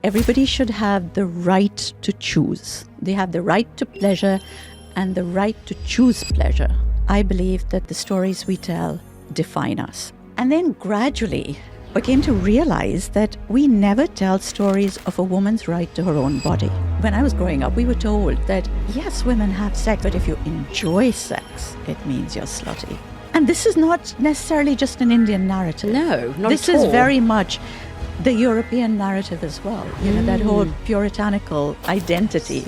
Everybody should have the right to choose. They have the right to pleasure and the right to choose pleasure. I believe that the stories we tell define us. And then gradually, I came to realize that we never tell stories of a woman's right to her own body. When I was growing up, we were told that, yes, women have sex, but if you enjoy sex, it means you're slutty. And this is not necessarily just an Indian narrative. No, not this at all. This is very much the European narrative as well. You know, that whole puritanical identity.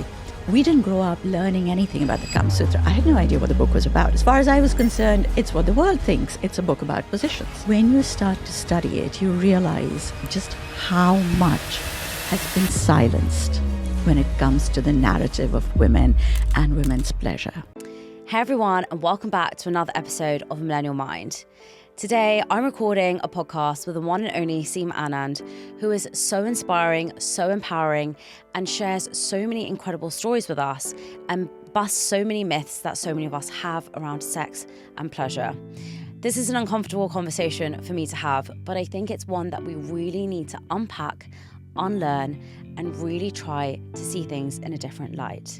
We didn't grow up learning anything about the Kama Sutra. I had no idea what the book was about. As far as I was concerned, it's what the world thinks. It's a book about positions. When you start to study it, you realize just how much has been silenced when it comes to the narrative of women and women's pleasure. Hey everyone, and welcome back to another episode of Millennial Mind. Today, I'm recording a podcast with the one and only Seema Anand, who is so inspiring, so empowering, and shares so many incredible stories with us and busts so many myths that so many of us have around sex and pleasure. This is an uncomfortable conversation for me to have, but I think it's one that we really need to unpack, unlearn, and really try to see things in a different light.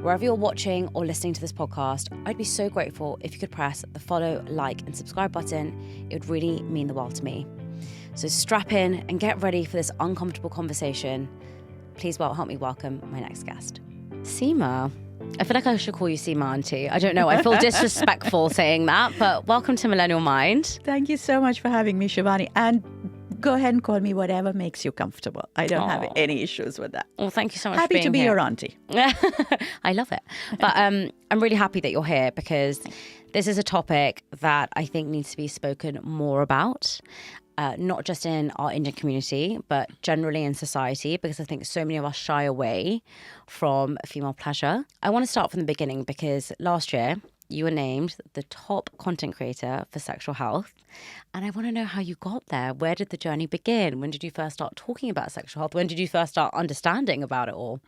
Wherever you're watching or listening to this podcast, I'd be so grateful if you could press the follow, like, and subscribe button. It would really mean the world to me. So strap in and get ready for this uncomfortable conversation. Please help me welcome my next guest. Seema. I feel like I should call you Seema Auntie. I don't know. I feel disrespectful saying that, but welcome to Millennial Mind. Thank you so much for having me, Shivani. And go ahead and call me whatever makes you comfortable. I don't have any issues with that. Well, thank you so much Happy for being to be here. your auntie. I love it. But I'm really happy that you're here because this is a topic that I think needs to be spoken more about. Not just in our Indian community, but generally in society, because I think so many of us shy away from female pleasure. I want to start from the beginning because last year you were named the top content creator for sexual health. And I want to know how you got there. Where did the journey begin? When did you first start talking about sexual health? When did you first start understanding about it all?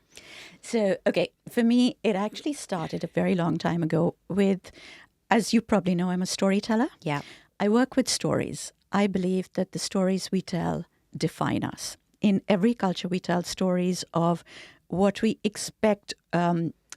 So, okay, for me, it actually started a very long time ago with, as you probably know, I'm a storyteller. Yeah. I work with stories. I believe that the stories we tell define us. In every culture, we tell stories of what we expect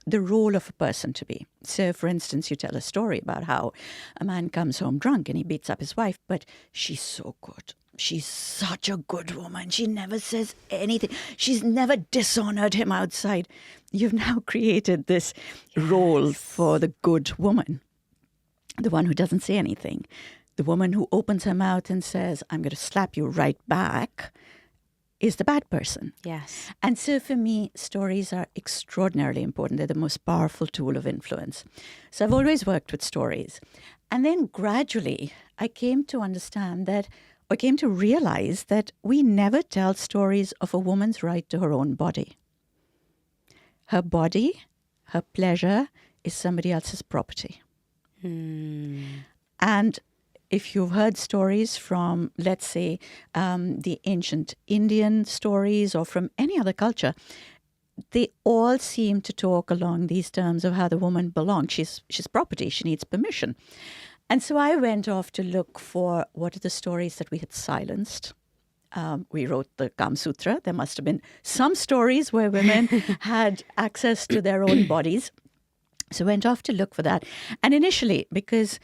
the role of a person to be. So, for instance, you tell a story about how a man comes home drunk and he beats up his wife, but she's so good. She's such a good woman. She never says anything. She's never dishonored him outside. You've now created this role for the good woman, the one who doesn't say anything. The woman who opens her mouth and says, I'm going to slap you right back, is the bad person. Yes. And so for me, stories are extraordinarily important. They're the most powerful tool of influence. So I've always worked with stories. And then gradually, I came to realize that we never tell stories of a woman's right to her own body. Her body, her pleasure, is somebody else's property. And if you've heard stories from, let's say, the ancient Indian stories or from any other culture, they all seem to talk along these terms of how the woman belongs. She's property. She needs permission. And so I went off to look for what are the stories that we had silenced. We wrote the Kama Sutra. There must have been some stories where women had access to their own bodies. So I went off to look for that. And initially, because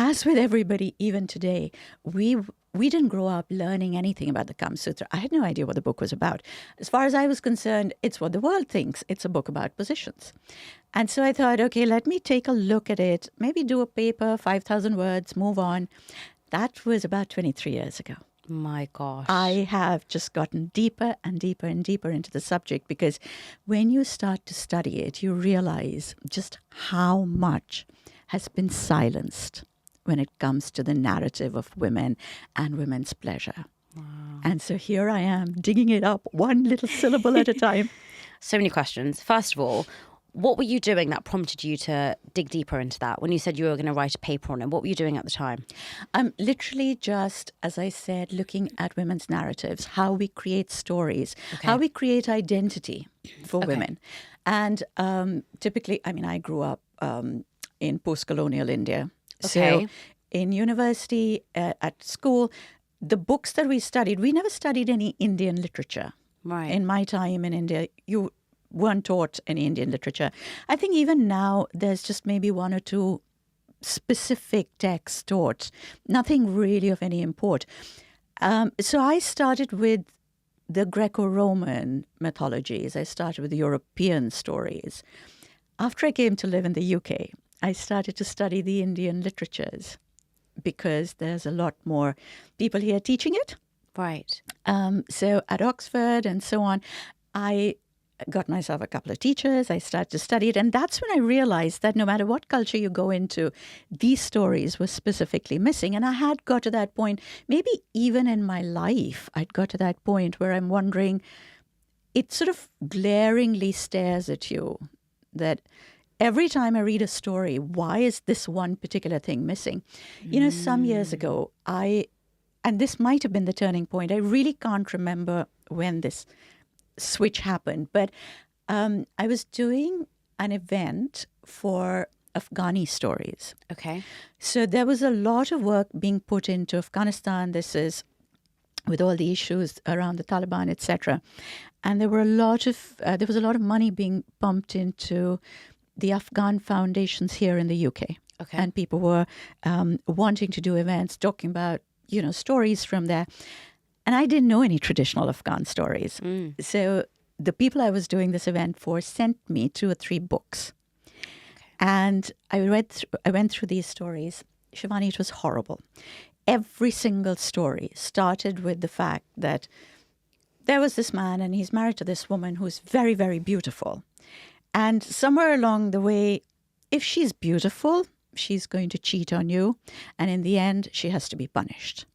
as with everybody, even today, we didn't grow up learning anything about the Kama Sutra. I had no idea what the book was about. As far as I was concerned, it's what the world thinks. It's a book about positions. And so I thought, okay, let me take a look at it, maybe do a paper, 5,000 words, move on. That was about 23 years ago. My gosh. I have just gotten deeper and deeper and deeper into the subject because when you start to study it, you realize just how much has been silenced when it comes to the narrative of women and women's pleasure. Wow. And so here I am, digging it up one little syllable at a time. So many questions. First of all, what were you doing that prompted you to dig deeper into that? When you said you were going to write a paper on it, what were you doing at the time? Literally just, as I said, looking at women's narratives, how we create stories, how we create identity for women. And typically, I grew up in post-colonial India. Okay. So in university, at school, the books that we studied, we never studied any Indian literature. Right. In my time in India, you weren't taught any Indian literature. I think even now there's just maybe one or two specific texts taught, nothing really of any import. So I started with the Greco-Roman mythologies. I started with the European stories. After I came to live in the UK, I started to study the Indian literatures because there's a lot more people here teaching it. Right. So at Oxford and so on, I got myself a couple of teachers. I started to study it. And that's when I realized that no matter what culture you go into, these stories were specifically missing. And I had got to that point, maybe even in my life, I'd got to that point where I'm wondering, it sort of glaringly stares at you that every time I read a story, why is this one particular thing missing? You know, some years ago, and this might have been the turning point. I really can't remember when this switch happened, but I was doing an event for Afghani stories. Okay. So there was a lot of work being put into Afghanistan. This is with all the issues around the Taliban, etc. And there was a lot of money being pumped into the Afghan foundations here in the UK. Okay. And people were wanting to do events talking about, stories from there. And I didn't know any traditional Afghan stories. So the people I was doing this event for sent me 2 or 3 books. Okay. And I went through these stories. Shivani, it was horrible. Every single story started with the fact that there was this man and he's married to this woman who's very, very beautiful. And somewhere along the way, if she's beautiful, she's going to cheat on you. And in the end, she has to be punished.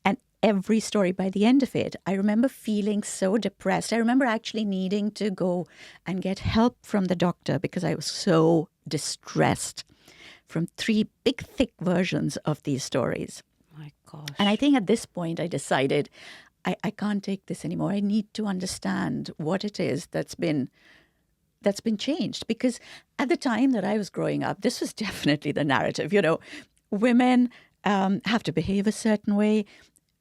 And every story, by the end of it, I remember feeling so depressed. I remember actually needing to go and get help from the doctor because I was so distressed from 3 big, thick versions of these stories. My gosh. And I think at this point, I decided I can't take this anymore. I need to understand what it is that's been changed. Because at the time that I was growing up, this was definitely the narrative. Women have to behave a certain way.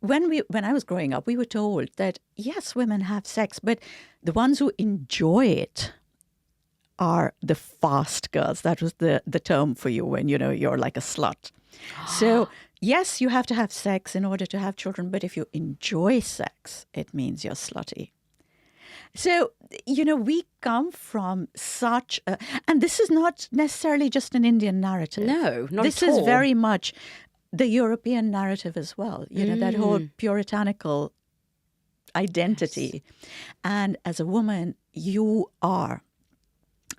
When I was growing up, we were told that, yes, women have sex, but the ones who enjoy it are the fast girls. That was the term for you when, you're like a slut. So, yes, you have to have sex in order to have children, but if you enjoy sex, it means you're slutty. So, we come from such a... And this is not necessarily just an Indian narrative. No, not this at all. This is very much the European narrative as well. That whole puritanical identity. Yes. And as a woman, you are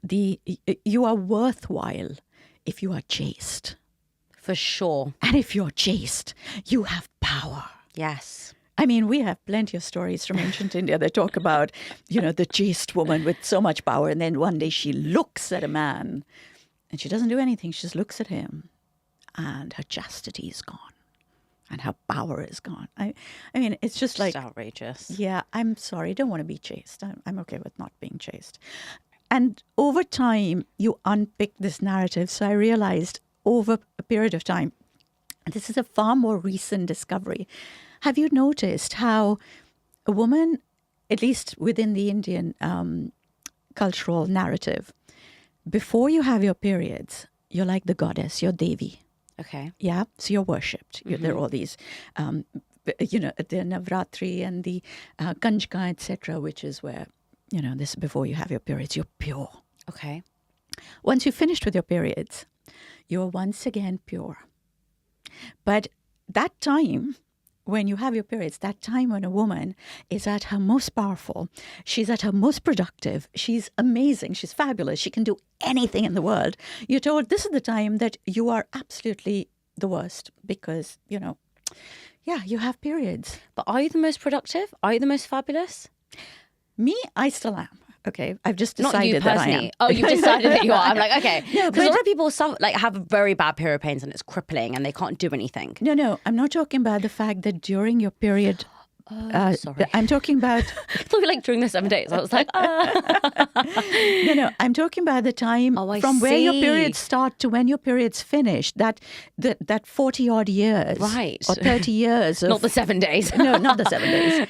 worthwhile if you are chaste. For sure. And if you're chaste, you have power. Yes. I mean, we have plenty of stories from ancient India that talk about, the chaste woman with so much power. And then one day she looks at a man and she doesn't do anything. She just looks at him and her chastity is gone and her power is gone. I mean, it's just like... outrageous. Yeah, I'm sorry. I don't want to be chaste. I'm okay with not being chaste. And over time, you unpick this narrative. So I realized over a period of time, this is a far more recent discovery. Have you noticed how a woman, at least within the Indian cultural narrative, before you have your periods, you're like the goddess, you're Devi. Okay. Yeah, so you're worshipped. There are all these, the Navratri and the Kanjka, etc., which is where, this before you have your periods, you're pure. Okay. Once you're finished with your periods, you're once again pure. But that time when you have your periods, that time when a woman is at her most powerful, she's at her most productive, she's amazing, she's fabulous, she can do anything in the world, you're told this is the time that you are absolutely the worst because, you have periods. But are you the most productive? Are you the most fabulous? Me, I still am. Okay, I've just decided that I am. Oh, you've decided that you are. I'm like, okay. Because a lot of people have very bad period pains and it's crippling and they can't do anything. No, I'm not talking about the fact that during your period Sorry. I'm talking about I thought we were like during the 7 days. I was like, no, I'm talking about the time I from where your see. periods start to when your periods finish. That 40 odd years, Right. or 30 years. Of, Not the 7 days. no, not the 7 days.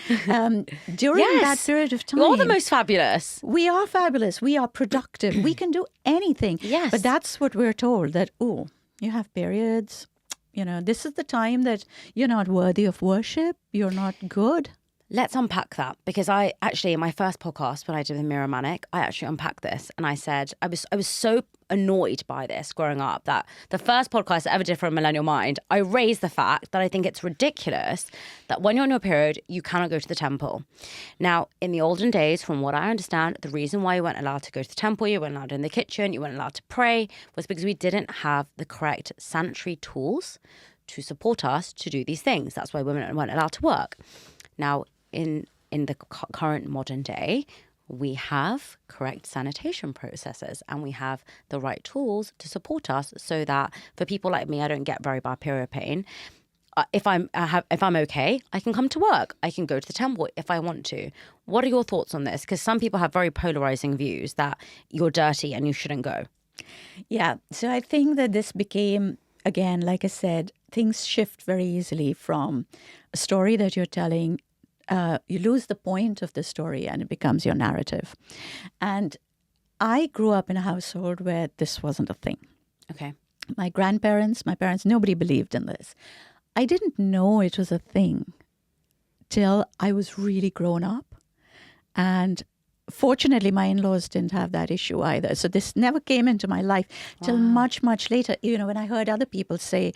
During that period of time, You're the most fabulous. we are fabulous. We are productive. We can do anything. Yes. But that's what we're told, that, oh, you have periods. This is the time that you're not worthy of worship. You're not good. Let's unpack that, because I actually, in my first podcast when I did with Mira Manic, I actually unpacked this, and I said I was so annoyed by this growing up that the first podcast I ever did for a Millennial Mind, I raised the fact that I think it's ridiculous that when you're on your period, you cannot go to the temple. Now, in the olden days, from what I understand, the reason why you weren't allowed to go to the temple, you weren't allowed in the kitchen, you weren't allowed to pray, was because we didn't have the correct sanitary tools to support us to do these things. That's why women weren't allowed to work. Now, in the current modern day, we have correct sanitation processes and we have the right tools to support us, so that for people like me, I don't get very bad period pain. If I'm okay, I can come to work. I can go to the temple if I want to. What are your thoughts on this? Because some people have very polarizing views that you're dirty and you shouldn't go. Yeah. So I think that this became, again, like I said, things shift very easily from a story that you're telling. You lose the point of the story and it becomes your narrative. And I grew up in a household where this wasn't a thing. Okay. My parents, nobody believed in this. I didn't know it was a thing till I was really grown up. And fortunately, my in-laws didn't have that issue either. So this never came into my life till much, much later. When I heard other people say,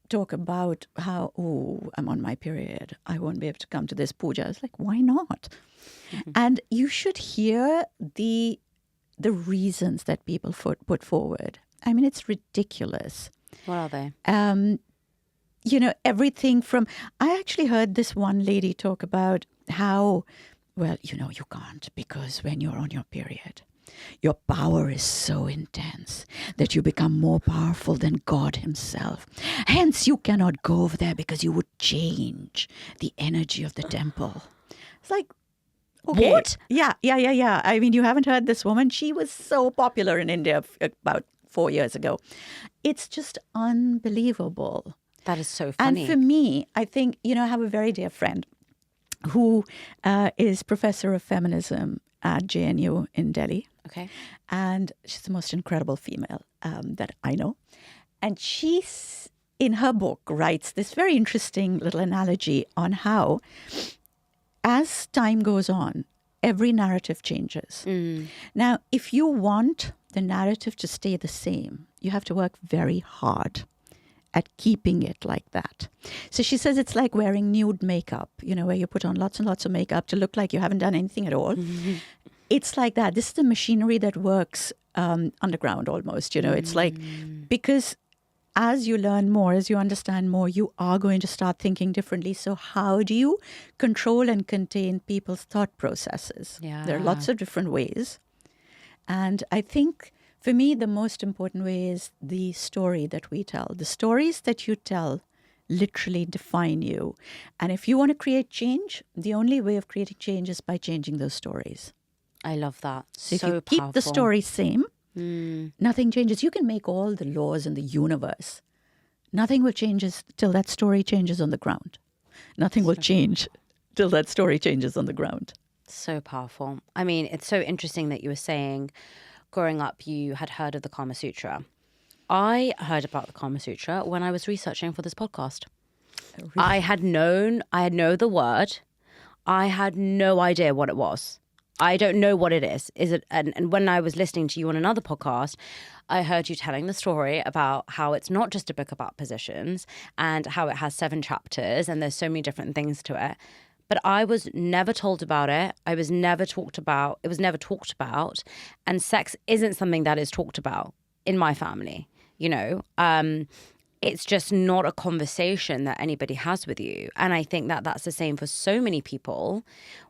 talk about how, I'm on my period, I won't be able to come to this puja. I was like, why not? Mm-hmm. And you should hear the reasons that people put forward. I mean, it's ridiculous. What are they? Everything from, I actually heard this one lady talk about how, well, you can't, because when you're on your period, your power is so intense that you become more powerful than God himself. Hence, you cannot go over there because you would change the energy of the temple. It's like, okay. What? Yeah. I mean, you haven't heard this woman. She was so popular in India about 4 years ago. It's just unbelievable. That is so funny. And for me, I think, I have a very dear friend who is professor of feminism at JNU in Delhi. Okay. And she's the most incredible female that I know. And she's, in her book, writes this very interesting little analogy on how, as time goes on, every narrative changes. Mm. Now, if you want the narrative to stay the same, you have to work very hard at keeping it like that. So she says it's like wearing nude makeup, where you put on lots and lots of makeup to look like you haven't done anything at all. Mm-hmm. It's like that. This is the machinery that works underground almost, It's like, because as you learn more, as you understand more, you are going to start thinking differently. So how do you control and contain people's thought processes? Yeah. There are lots of different ways. And I think, for me, the most important way is the story that we tell. The stories that you tell literally define you. And if you want to create change, the only way of creating change is by changing those stories. I love that. So if you keep the story same, nothing changes. You can make all the laws in the universe. Nothing will change till that story changes on the ground. Nothing will change till that story changes on the ground. So powerful. I mean, it's so interesting that you were saying, growing up, you had heard of the Kama Sutra. I heard about the Kama Sutra when I was researching for this podcast. Oh, really? I had known the word. I had no idea what it was. I don't know what it is. Is it? And when I was listening to you on another podcast, I heard you telling the story about how it's not just a book about positions and how it has 7 chapters and there's so many different things to it. But I was never told about it. I was never talked about. It was never talked about. And sex isn't something that is talked about in my family, It's just not a conversation that anybody has with you. And I think that that's the same for so many people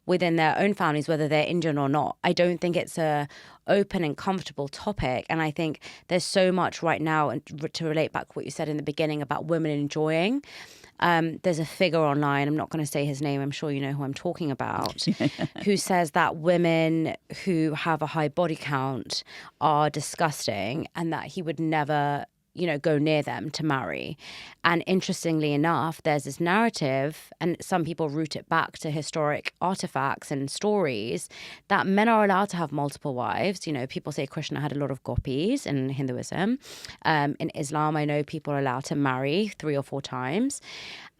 within their own families, whether they're Indian or not. I don't think it's a open and comfortable topic. And I think there's so much right now, and to relate back to what you said in the beginning about women enjoying. There's a figure online, I'm not going to say his name, I'm sure you know who I'm talking about, who says that women who have a high body count are disgusting and that he would never, go near them to marry. And interestingly enough, there's this narrative, and some people root it back to historic artifacts and stories, that men are allowed to have multiple wives. People say Krishna had a lot of gopis in Hinduism. In Islam, I know people are allowed to marry 3 or 4 times.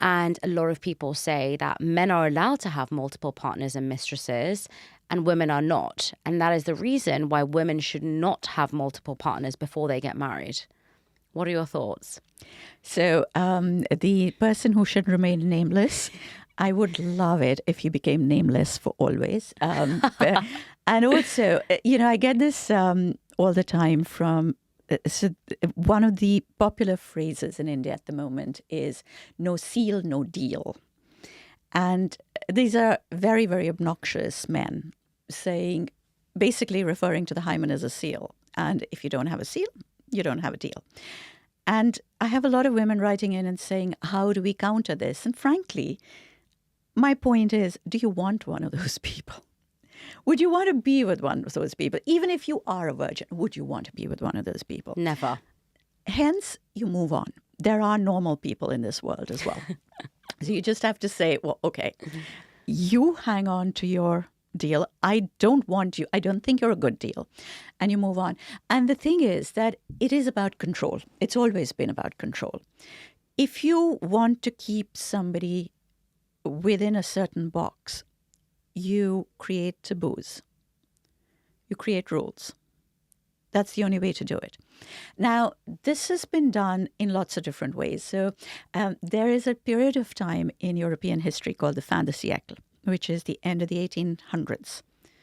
And a lot of people say that men are allowed to have multiple partners and mistresses, and women are not. And that is the reason why women should not have multiple partners before they get married. What are your thoughts? So the person who should remain nameless, I would love it if he became nameless for always. And also, I get this all the time from, so one of the popular phrases in India at the moment is no seal, no deal. And these are very, very obnoxious men saying, basically referring to the hymen as a seal. And if you don't have a seal, you don't have a deal. And I have a lot of women writing in and saying, how do we counter this? And frankly, my point is, do you want one of those people? Would you want to be with one of those people? Even if you are a virgin, would you want to be with one of those people? Never. Hence, you move on. There are normal people in this world as well. So you just have to say, well, okay, you hang on to your deal. I don't want you. I don't think you're a good deal. And you move on. And the thing is that it is about control. It's always been about control. If you want to keep somebody within a certain box, you create taboos. You create rules. That's the only way to do it. Now, this has been done in lots of different ways. So there is a period of time in European history called the fin de siècle, which is the end of the 1800s.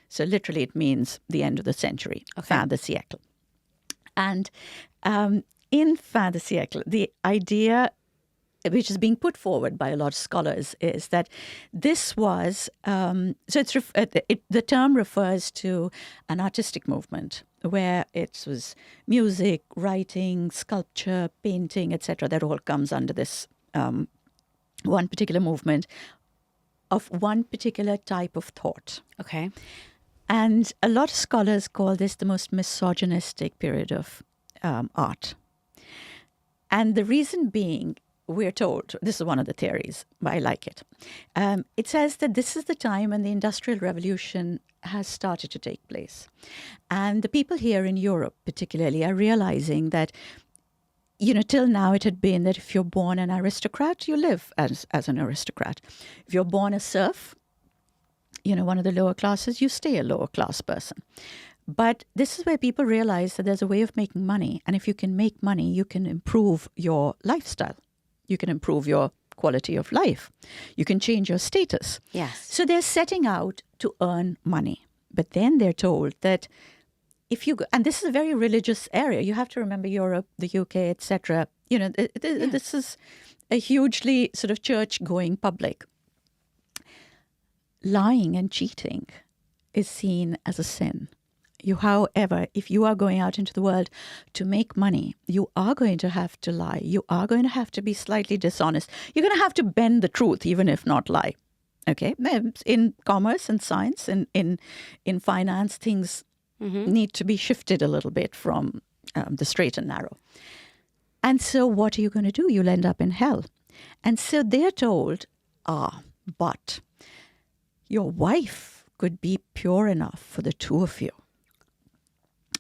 So literally it means the end of the century, fin de siècle. And in fin de siècle, the idea which is being put forward by a lot of scholars is that this was, the term refers to an artistic movement where it was music, writing, sculpture, painting, etc. That all comes under this one particular movement of one particular type of thought. Okay. And a lot of scholars call this the most misogynistic period of art. And the reason being, we're told, this is one of the theories, but I like it. It says that this is the time when the Industrial Revolution has started to take place. And the people here in Europe particularly are realizing that, till now it had been that if you're born an aristocrat, you live as an aristocrat. If you're born a serf, one of the lower classes, you stay a lower class person. But this is where people realize that there's a way of making money. And if you can make money, you can improve your lifestyle. You can improve your quality of life. You can change your status. Yes. So they're setting out to earn money. But then they're told that if you go, and this is a very religious area. You have to remember Europe, the UK, etc. This is a hugely sort of church-going public. Lying and cheating is seen as a sin. However, if you are going out into the world to make money, you are going to have to lie. You are going to have to be slightly dishonest. You're going to have to bend the truth, even if not lie. Okay? In commerce and science and in finance, things need to be shifted a little bit from the straight and narrow. And so what are you going to do? You'll end up in hell. And so they're told, but your wife could be pure enough for the two of you.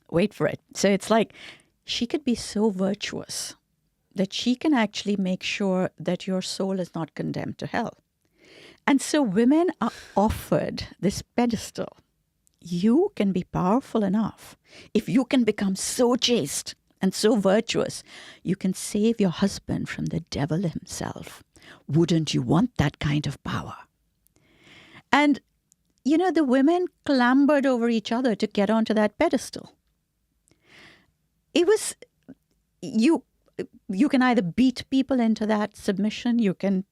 Wait for it. So it's like she could be so virtuous that she can actually make sure that your soul is not condemned to hell. And so women are offered this pedestal. You can be powerful enough. If you can become so chaste and so virtuous, you can save your husband from the devil himself. Wouldn't you want that kind of power? And, the women clambered over each other to get onto that pedestal. It was, you can either beat people into that submission, you can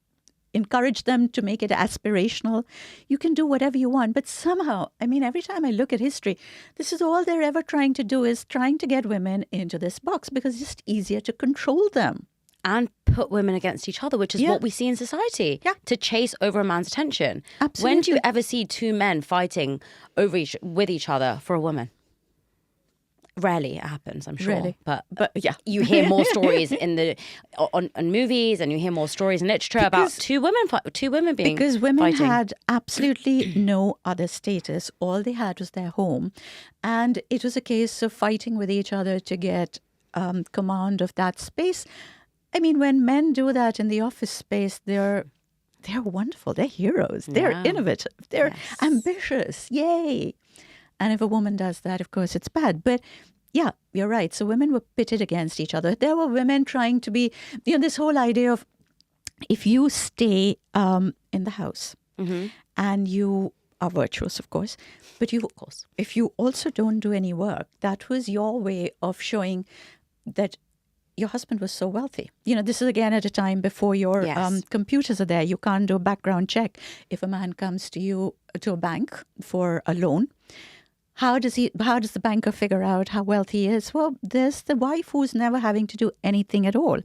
encourage them to make it aspirational, you can do whatever you want. But somehow, every time I look at history, this is all they're ever trying to do is trying to get women into this box because it's just easier to control them. and put women against each other, which is what we see in society, to chase over a man's attention. Absolutely. When do you ever see two men fighting with each other for a woman? Rarely it happens, I'm sure. Rarely. But yeah, you hear more stories on movies, and you hear more stories in literature about two women being because women fighting. had absolutely no other status. All they had was their home, and it was a case of fighting with each other to get command of that space. I mean, when men do that in the office space, they're wonderful. They're heroes. They're innovative. They're ambitious. Yay! And if a woman does that, of course, it's bad. But yeah, you're right. So women were pitted against each other. There were women trying to be, this whole idea of if you stay in the house and you are virtuous, of course, but if you also don't do any work, that was your way of showing that your husband was so wealthy. This is again at a time before your computers are there. You can't do a background check. If a man comes to you to a bank for a loan, how does the banker figure out how wealthy he is? Well, there's the wife who's never having to do anything at all.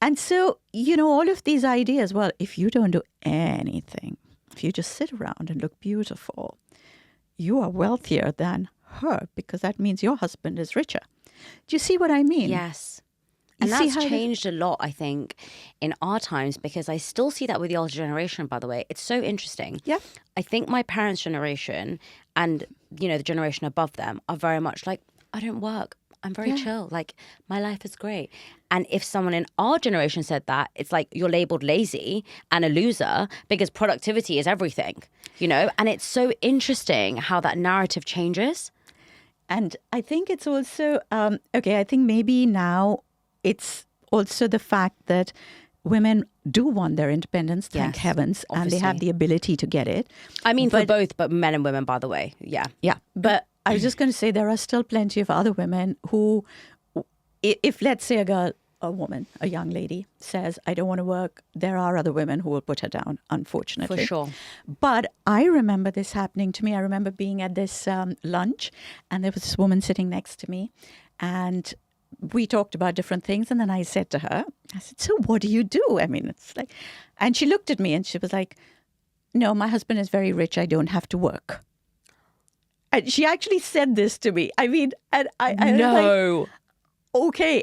And so, all of these ideas, well, if you don't do anything, if you just sit around and look beautiful, you are wealthier than her because that means your husband is richer. Do you see what I mean? Yes. And that's changed a lot, I think, in our times, because I still see that with the older generation, by the way. It's so interesting. Yeah. I think my parents' generation and, the generation above them are very much like, I don't work. I'm very chill. Like, my life is great. And if someone in our generation said that, it's like you're labeled lazy and a loser because productivity is everything, And it's so interesting how that narrative changes. And I think it's also, I think maybe now it's also the fact that women do want their independence, thank heavens, obviously. And they have the ability to get it. I mean, for both, but men and women, by the way. Yeah. Yeah. But I was just going to say there are still plenty of other women who, if let's say a woman, a young lady says, I don't want to work, there are other women who will put her down, unfortunately. For sure. But I remember this happening to me. I remember being at this lunch and there was this woman sitting next to me and we talked about different things. And then I said to her, so what do you do? I mean, it's like, and she looked at me and she was like, no, my husband is very rich. I don't have to work. And she actually said this to me. I mean, and I was like, okay.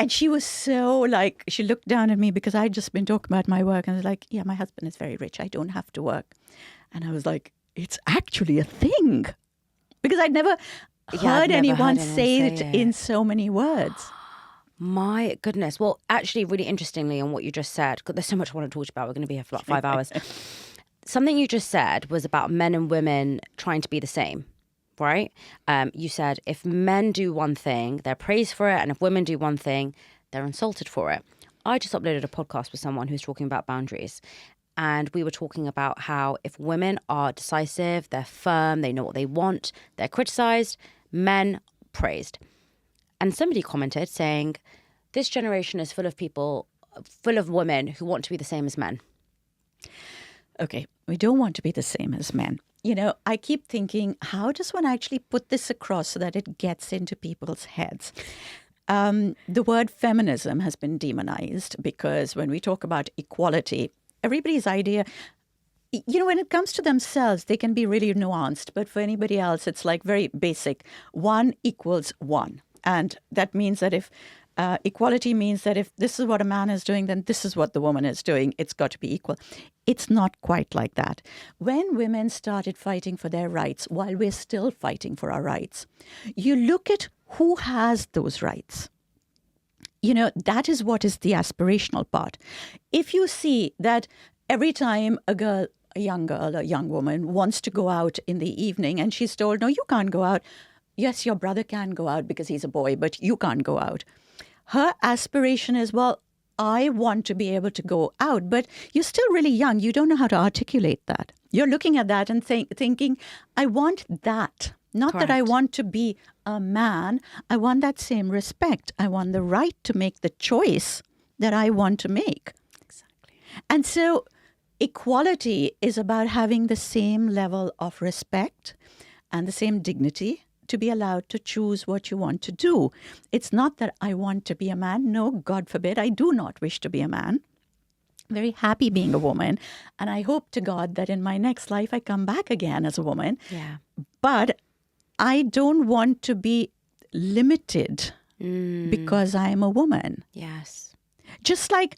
And she was so like, she looked down at me because I'd just been talking about my work. And I was like, yeah, my husband is very rich. I don't have to work. And I was like, it's actually a thing. Because I'd never heard anyone say it in so many words. My goodness. Well, actually, really interestingly on what you just said, because there's so much I want to talk about. We're going to be here for like 5 hours. Something you just said was about men and women trying to be the same, right? You said if men do one thing, they're praised for it. And if women do one thing, they're insulted for it. I just uploaded a podcast with someone who's talking about boundaries. And we were talking about how if women are decisive, they're firm, they know what they want, they're criticized, men praised. And somebody commented saying, this generation is full of people, full of women who want to be the same as men. Okay, we don't want to be the same as men. I keep thinking, how does one actually put this across so that it gets into people's heads? The word feminism has been demonized because when we talk about equality, everybody's idea, when it comes to themselves, they can be really nuanced. But for anybody else, it's like very basic. 1 equals 1. And that means that if equality means that if this is what a man is doing, then this is what the woman is doing. It's got to be equal. It's not quite like that. When women started fighting for their rights, while we're still fighting for our rights, you look at who has those rights. That is what is the aspirational part. If you see that every time a young woman wants to go out in the evening and she's told, no, you can't go out. Yes, your brother can go out because he's a boy, but you can't go out. Her aspiration is, well, I want to be able to go out, but you're still really young. You don't know how to articulate that. You're looking at that and thinking, I want that. Not Correct. That I want to be a man. I want that same respect. I want the right to make the choice that I want to make. Exactly. And so equality is about having the same level of respect and the same dignity to be allowed to choose what you want to do. It's not that I want to be a man. No, God forbid, I do not wish to be a man. Very happy being a woman. And I hope to God that in my next life I come back again as a woman. Yeah. But I don't want to be limited because I am a woman. Yes. Just like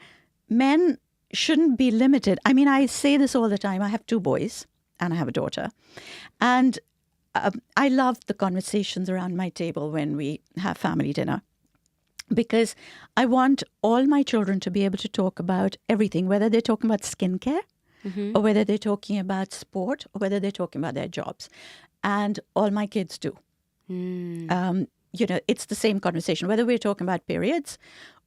men shouldn't be limited. I mean, I say this all the time. I have 2 boys and I have a daughter. And I love the conversations around my table when we have family dinner, because I want all my children to be able to talk about everything, whether they're talking about skincare or whether they're talking about sport or whether they're talking about their jobs. And all my kids do. It's the same conversation, whether we're talking about periods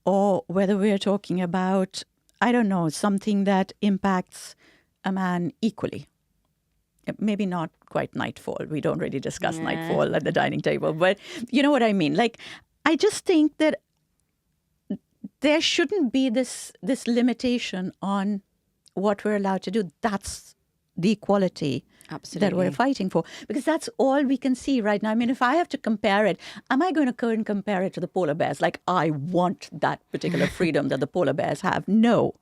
or whether we're talking about, I don't know, something that impacts a man equally. Maybe not quite nightfall. We don't really discuss nightfall at the dining table, but you know what I mean? Like, I just think that there shouldn't be this limitation on what we're allowed to do. That's the equality that we're fighting for, because that's all we can see right now. I mean, if I have to compare it, am I going to go and compare it to the polar bears? Like, I want that particular freedom that the polar bears have. No.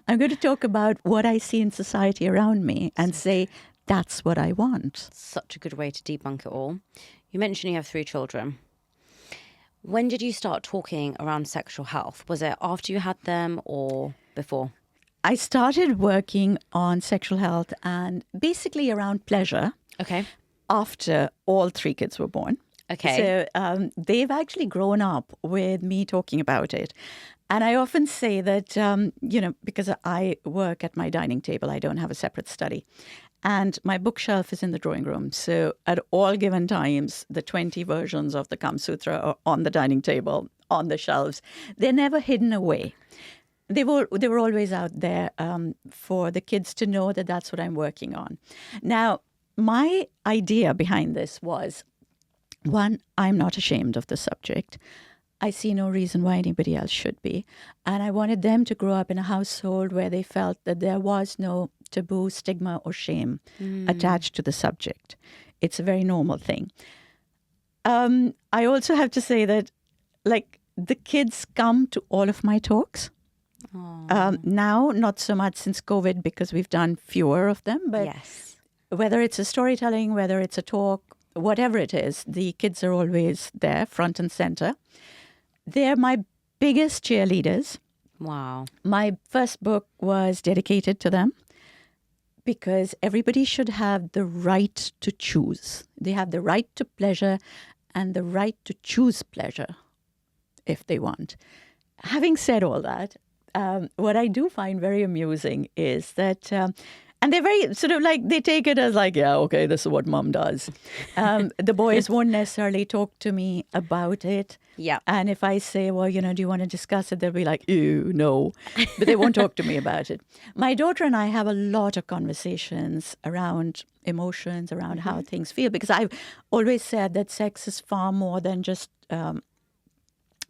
I'm going to talk about what I see in society around me and say, that's what I want. Such a good way to debunk it all. You mentioned you have 3 children. When did you start talking around sexual health? Was it after you had them or before? I started working on sexual health and basically around pleasure. Okay. After all 3 kids were born. Okay. So they've actually grown up with me talking about it. And I often say that, because I work at my dining table, I don't have a separate study. And my bookshelf is in the drawing room. So at all given times, the 20 versions of the Kama Sutra are on the dining table, on the shelves. They're never hidden away. They were always out there for the kids to know that that's what I'm working on. Now, my idea behind this was, one, I'm not ashamed of the subject. I see no reason why anybody else should be. And I wanted them to grow up in a household where they felt that there was no taboo, stigma, or shame attached to the subject. It's a very normal thing. I also have to say that, like, the kids come to all of my talks. Now, not so much since COVID because we've done fewer of them, but yes. Whether it's a storytelling, whether it's a talk, whatever it is, the kids are always there, front and center. They're my biggest cheerleaders. Wow. My first book was dedicated to them because everybody should have the right to choose. They have the right to pleasure and the right to choose pleasure if they want. Having said all that, what I do find very amusing is that, and they're very sort of like, they take it as like, yeah, okay, this is what mom does. The boys won't necessarily talk to me about it. Yeah. And if I say, well, do you want to discuss it? They'll be like, ew, no. But they won't talk to me about it. My daughter and I have a lot of conversations around emotions, around how things feel, because I've always said that sex is far more than just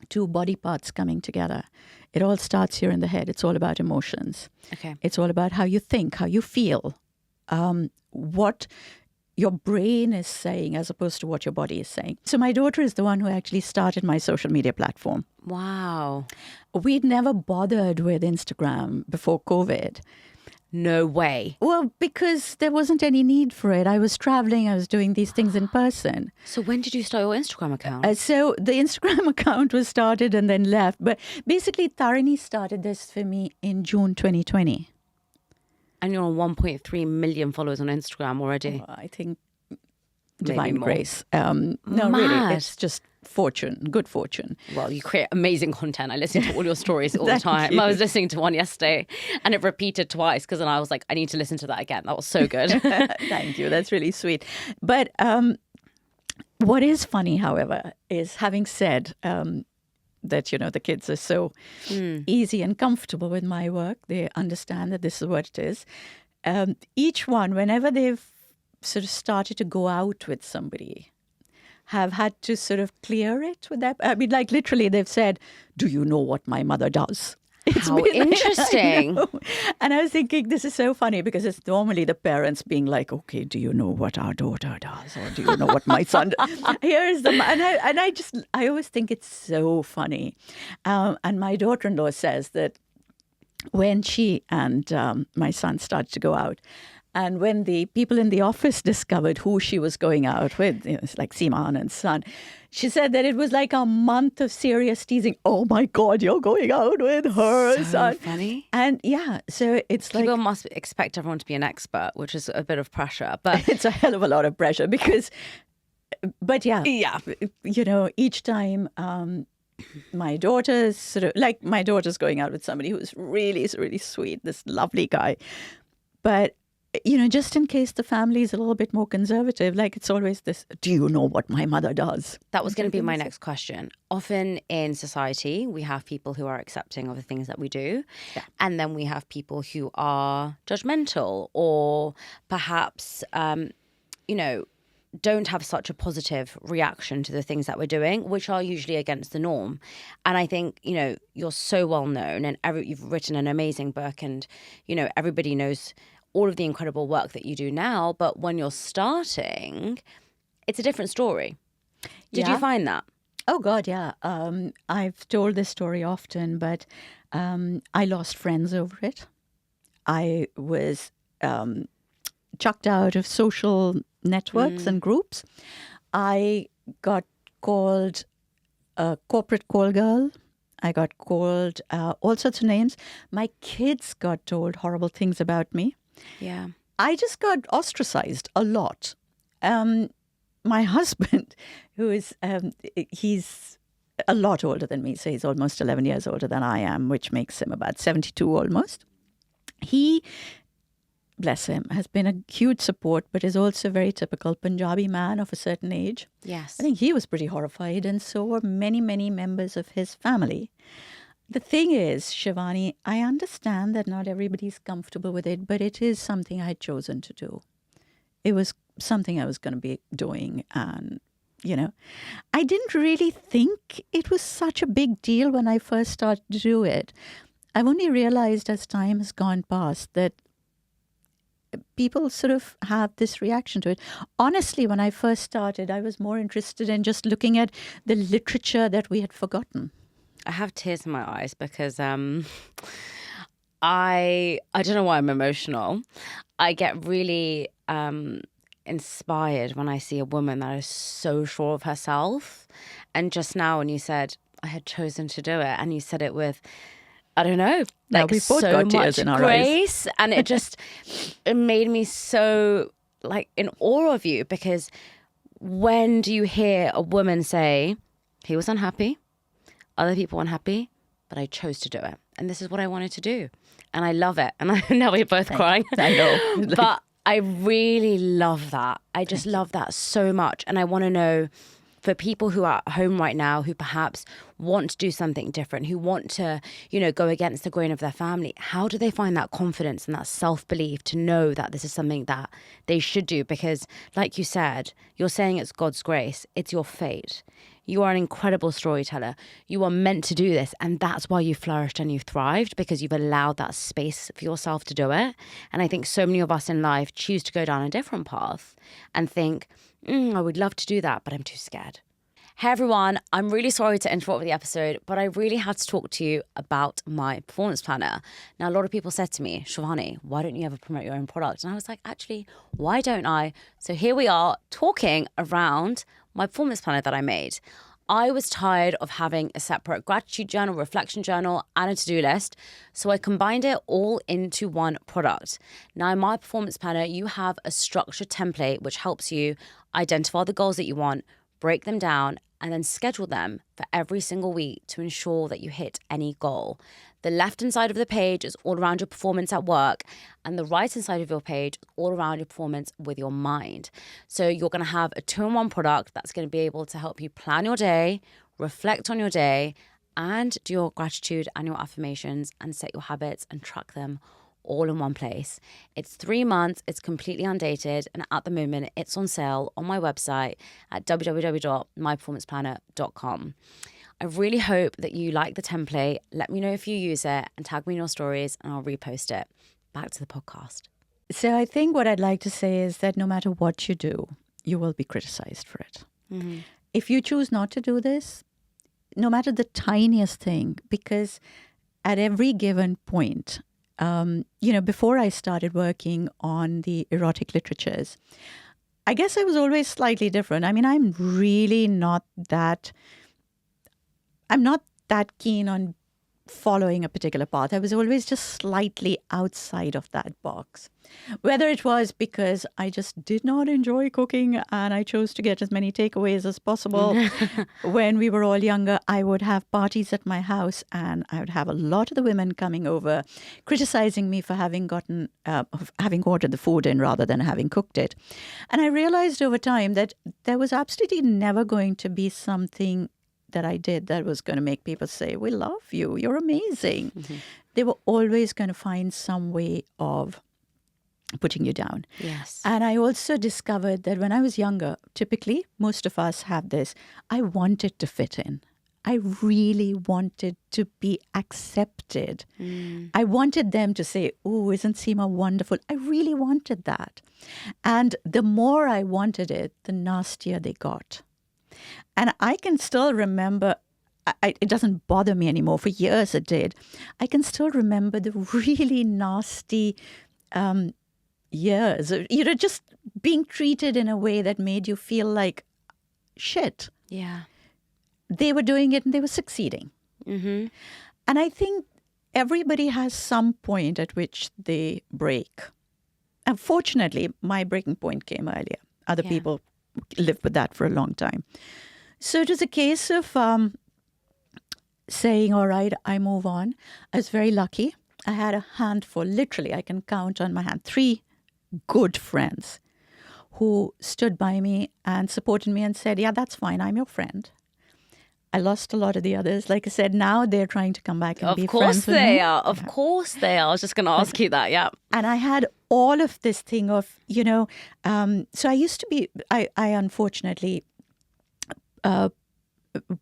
2 body parts coming together. It all starts here in the head. It's all about emotions. Okay. It's all about how you think, how you feel, what your brain is saying as opposed to what your body is saying. So my daughter is the one who actually started my social media platform. Wow. We'd never bothered with Instagram before COVID. No way. Well, because there wasn't any need for it. I was traveling. I was doing these things in person. So when did you start your Instagram account? So the Instagram account was started and then left. But basically, Tarini started this for me in June 2020. And you're on 1.3 million followers on Instagram already. I think divine more. grace. No, really, it's just fortune, good fortune. Well, you create amazing content. I listen to all your stories all the Thank time. you. I was listening to one yesterday and it repeated twice because then I was like, I need to listen to that again. That was so good. Thank you. That's really sweet. But what is funny, however, is having said that, the kids are so easy and comfortable with my work. They understand that this is what it is. Each one, whenever they've sort of started to go out with somebody, have had to sort of clear it with that. I mean, like literally they've said, do you know what my mother does? How interesting. I know. And I was thinking, this is so funny because it's normally the parents being like, okay, do you know what our daughter does? Or do you know what my son does? Here's the, I always think it's so funny. And my daughter-in-law says that when she and my son started to go out, and when the people in the office discovered who she was going out with, it's like Seema, Anand's son, she said that it was like a month of serious teasing. Oh my God, you're going out with her So son. funny. And yeah, so it's People like, must expect everyone to be an expert, which is a bit of pressure. But it's a hell of a lot of pressure but yeah, yeah, each time my daughter's my daughter's going out with somebody who's really, really sweet, this lovely guy. But just in case the family is a little bit more conservative, like it's always this, do you know what my mother does? that was going to be my next question. Often in society, we have people who are accepting of the things that we do. Yeah. And then we have people who are judgmental or perhaps, don't have such a positive reaction to the things that we're doing, which are usually against the norm. And I think, you're so well known and you've written an amazing book and, everybody knows all of the incredible work that you do now. But when you're starting, it's a different story. Did you find that? Oh, God, yeah. I've told this story often, but I lost friends over it. I was chucked out of social networks and groups. I got called a corporate call girl. I got called all sorts of names. My kids got told horrible things about me. Yeah. I just got ostracized a lot. My husband, who is, he's a lot older than me, so he's almost 11 years older than I am, which makes him about 72 almost. He, bless him, has been a huge support, but is also a very typical Punjabi man of a certain age. Yes. I think he was pretty horrified, and so were many, many members of his family. The thing is, Shivani, I understand that not everybody's comfortable with it, but it is something I'd chosen to do. It was something I was going to be doing. And, I didn't really think it was such a big deal when I first started to do it. I've only realized as time has gone past that people sort of have this reaction to it. Honestly, when I first started, I was more interested in just looking at the literature that we had forgotten. I have tears in my eyes because I don't know why I'm emotional. I get really inspired when I see a woman that is so sure of herself. And just now when you said I had chosen to do it and you said it with, I don't know, Now like we both so got tears much in our grace. And it made me so like in awe of you, because when do you hear a woman say, he was unhappy, other people were unhappy, but I chose to do it. And this is what I wanted to do. And I love it. And now we're both crying. I know. But I really love that. I just love that so much. And I want to know, for people who are at home right now, who perhaps want to do something different, who want to, go against the grain of their family, how do they find that confidence and that self-belief to know that this is something that they should do? Because like you said, you're saying it's God's grace. It's your fate. You are an incredible storyteller. You are meant to do this. And that's why you flourished and you've thrived, because you've allowed that space for yourself to do it. And I think so many of us in life choose to go down a different path and think, I would love to do that, but I'm too scared. Hey everyone, I'm really sorry to interrupt with the episode, but I really had to talk to you about my performance planner. Now, a lot of people said to me, Shivani, why don't you ever promote your own product? And I was like, actually, why don't I? So here we are talking around my performance planner that I made. I was tired of having a separate gratitude journal, reflection journal, and a to-do list. So I combined it all into one product. Now, in my performance planner, you have a structured template which helps you identify the goals that you want, break them down, and then schedule them for every single week to ensure that you hit any goal. The left-hand side of the page is all around your performance at work, and the right-hand side of your page is all around your performance with your mind. So you're going to have a 2-in-1 product that's going to be able to help you plan your day, reflect on your day, and do your gratitude and your affirmations and set your habits and track them all in one place. It's 3 months, it's completely undated, and at the moment it's on sale on my website at www.myperformanceplanner.com. I really hope that you like the template. Let me know if you use it and tag me in your stories and I'll repost it. Back to the podcast. So I think what I'd like to say is that no matter what you do, you will be criticized for it. Mm-hmm. If you choose not to do this, no matter the tiniest thing, because at every given point, before I started working on the erotic literatures, I guess I was always slightly different. I mean, I'm not that keen on following a particular path. I was always just slightly outside of that box. Whether it was because I just did not enjoy cooking and I chose to get as many takeaways as possible. When we were all younger, I would have parties at my house and I would have a lot of the women coming over criticizing me for having ordered the food in rather than having cooked it. And I realized over time that there was absolutely never going to be something that I did that was going to make people say, we love you, you're amazing. Mm-hmm. They were always going to find some way of putting you down. Yes. And I also discovered that when I was younger, typically, most of us have this, I wanted to fit in. I really wanted to be accepted. I wanted them to say, oh, isn't Seema wonderful? I really wanted that. And the more I wanted it, the nastier they got. And I can still remember, it doesn't bother me anymore. For years it did. I can still remember the really nasty years, just being treated in a way that made you feel like shit. Yeah. They were doing it and they were succeeding. Mm-hmm. And I think everybody has some point at which they break. Unfortunately, my breaking point came earlier. Other people lived with that for a long time. So it was a case of saying, all right, I move on. I was very lucky. I had a handful, literally, I can count on my hand, 3 good friends who stood by me and supported me and said, yeah, that's fine. I'm your friend. I lost a lot of the others. Like I said, now they're trying to come back and be friends with me. Of course they are. I was just going to ask you that, yeah. And I had all of this thing of, so I used to be, I unfortunately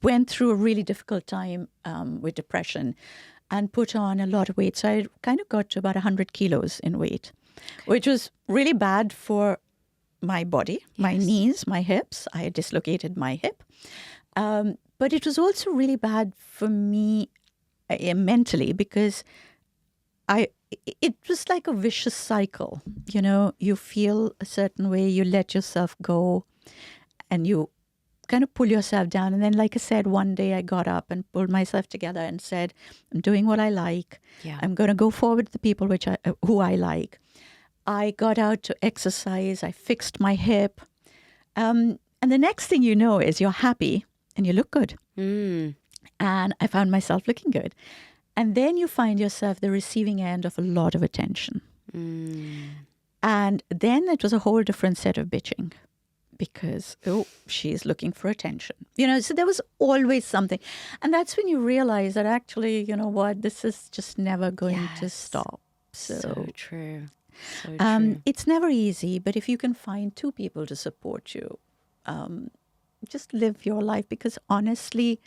went through a really difficult time with depression and put on a lot of weight. So I kind of got to about 100 kilos in weight, which was really bad for my body, my knees, my hips. I had dislocated my hip. But it was also really bad for me mentally because it was like a vicious cycle. You feel a certain way, you let yourself go and you kind of pull yourself down. And then, like I said, one day I got up and pulled myself together and said, I'm doing what I like. Yeah. I'm going to go forward with the people who I like. I got out to exercise. I fixed my hip. And the next thing you know is you're happy and you look good. And I found myself looking good. And then you find yourself the receiving end of a lot of attention. And then it was a whole different set of bitching because, she's looking for attention. So there was always something. And that's when you realize that actually, this is just never going to stop. So true. So true. It's never easy, but if you can find 2 people to support you, just live your life because honestly,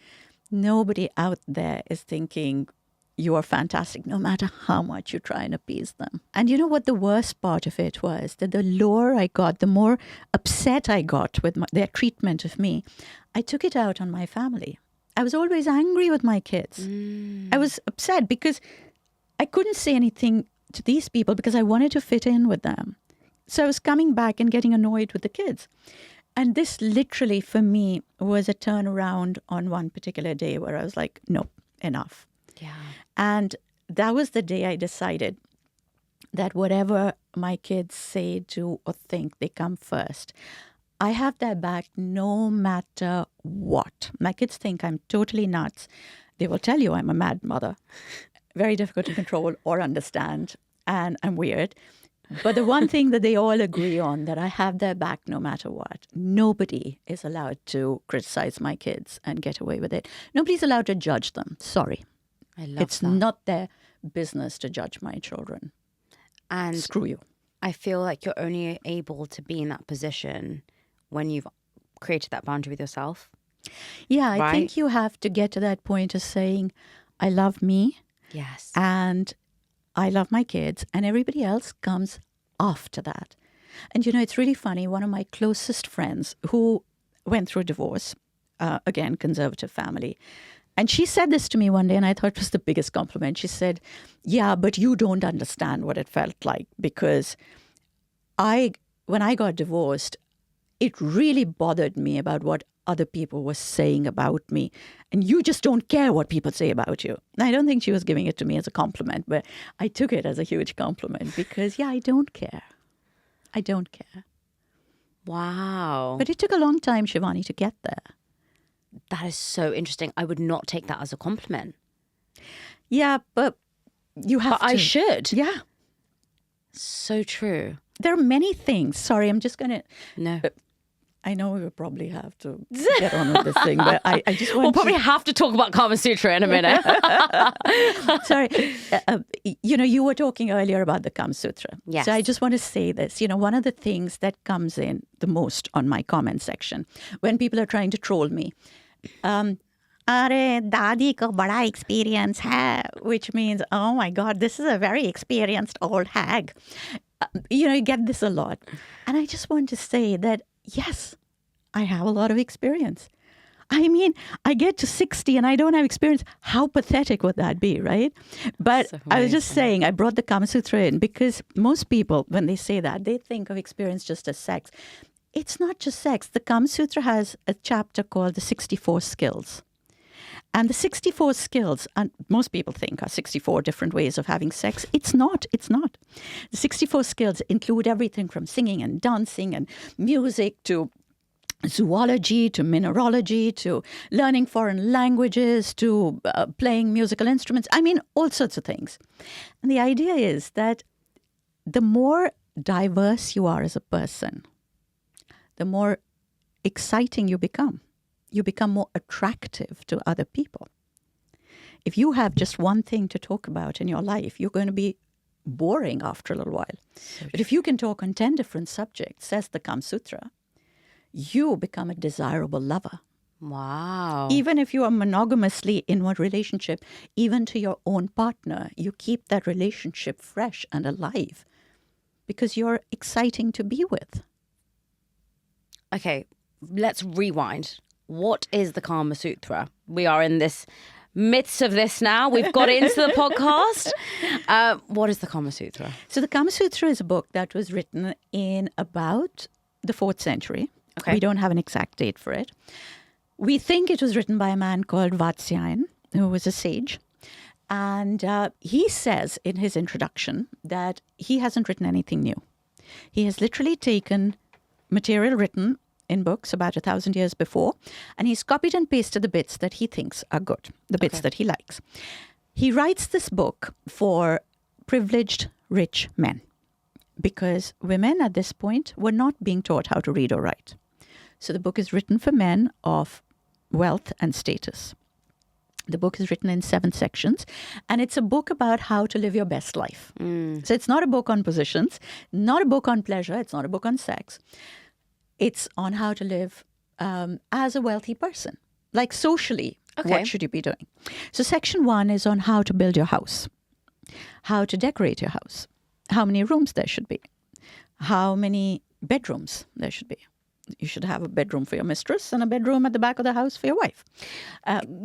nobody out there is thinking you are fantastic, no matter how much you try and appease them. And you know what the worst part of it was? That the lower I got, the more upset I got with their treatment of me, I took it out on my family. I was always angry with my kids. I was upset because I couldn't say anything to these people because I wanted to fit in with them. So I was coming back and getting annoyed with the kids. And this literally for me was a turnaround on one particular day where I was like, no, enough. Yeah. And that was the day I decided that whatever my kids say, do, or think, they come first. I have their back no matter what. My kids think I'm totally nuts. They will tell you I'm a mad mother. Very difficult to control or understand. And I'm weird. But the one thing that they all agree on, that I have their back no matter what. Nobody is allowed to criticize my kids and get away with it. Nobody's allowed to judge them. Sorry. I love It's that. not their business to judge my children. And screw you. I feel like you're only able to be in that position when you've created that boundary with yourself. Yeah, I Right? think you have to get to that point of saying, I love me Yes. and I love my kids, and everybody else comes after that. And it's really funny. One of my closest friends who went through a divorce, again, conservative family, and she said this to me one day, and I thought it was the biggest compliment. She said, "Yeah, but you don't understand what it felt like, because when I got divorced, it really bothered me about what other people were saying about me. And you just don't care what people say about you." And I don't think she was giving it to me as a compliment, but I took it as a huge compliment because, yeah, I don't care. I don't care. Wow. But it took a long time, Shivani, to get there. That is so interesting. I would not take that as a compliment. Yeah, but you have But to. I should. Yeah. So true. There are many things. Sorry, I'm just going to... No. I know we will probably have to get on with this thing, but I just want We'll probably have to talk about Kama Sutra in a minute. Sorry. You were talking earlier about the Kama Sutra. Yes. So I just want to say this. One of the things that comes in the most on my comment section when people are trying to troll me, "Arey, dadi ko bada experience hai," which means, oh my God, this is a very experienced old hag. You get this a lot. And I just want to say that, yes, I have a lot of experience. I mean, I get to 60 and I don't have experience. How pathetic would that be, right? But So I was just amazing. saying, I brought the Kama Sutra in because most people, when they say that, they think of experience just as sex. It's not just sex. The Kama Sutra has a chapter called the 64 skills. And the 64 skills, and most people think are 64 different ways of having sex. It's not. It's not. The 64 skills include everything from singing and dancing and music to zoology, to mineralogy, to learning foreign languages, to playing musical instruments. I mean, all sorts of things. And the idea is that the more diverse you are as a person, the more exciting you become. You become more attractive to other people. If you have just one thing to talk about in your life, you're going to be boring after a little while. But if you can talk on 10 different subjects, says the Kama Sutra, you become a desirable lover. Wow. Even if you are monogamously in one relationship, even to your own partner, you keep that relationship fresh and alive because you're exciting to be with. Okay, let's rewind. What is the Kama Sutra? We are in this midst of this now. We've got into the podcast. What is the Kama Sutra? So the Kama Sutra is a book that was written in about the 4th century. Okay. We don't have an exact date for it. We think it was written by a man called Vatsyayan, who was a sage. And he says in his introduction that he hasn't written anything new. He has literally taken material written in books about 1,000 years before, and he's copied and pasted the bits that he thinks are good, the bits that he likes. He writes this book for privileged, rich men because women at this point were not being taught how to read or write. So the book is written for men of wealth and status. The book is written in 7 sections, and it's a book about how to live your best life. So it's not a book on positions, not a book on pleasure, it's not a book on sex. It's on how to live as a wealthy person. Like socially, what should you be doing? So section 1 is on how to build your house, how to decorate your house, how many rooms there should be, how many bedrooms there should be. You should have a bedroom for your mistress and a bedroom at the back of the house for your wife.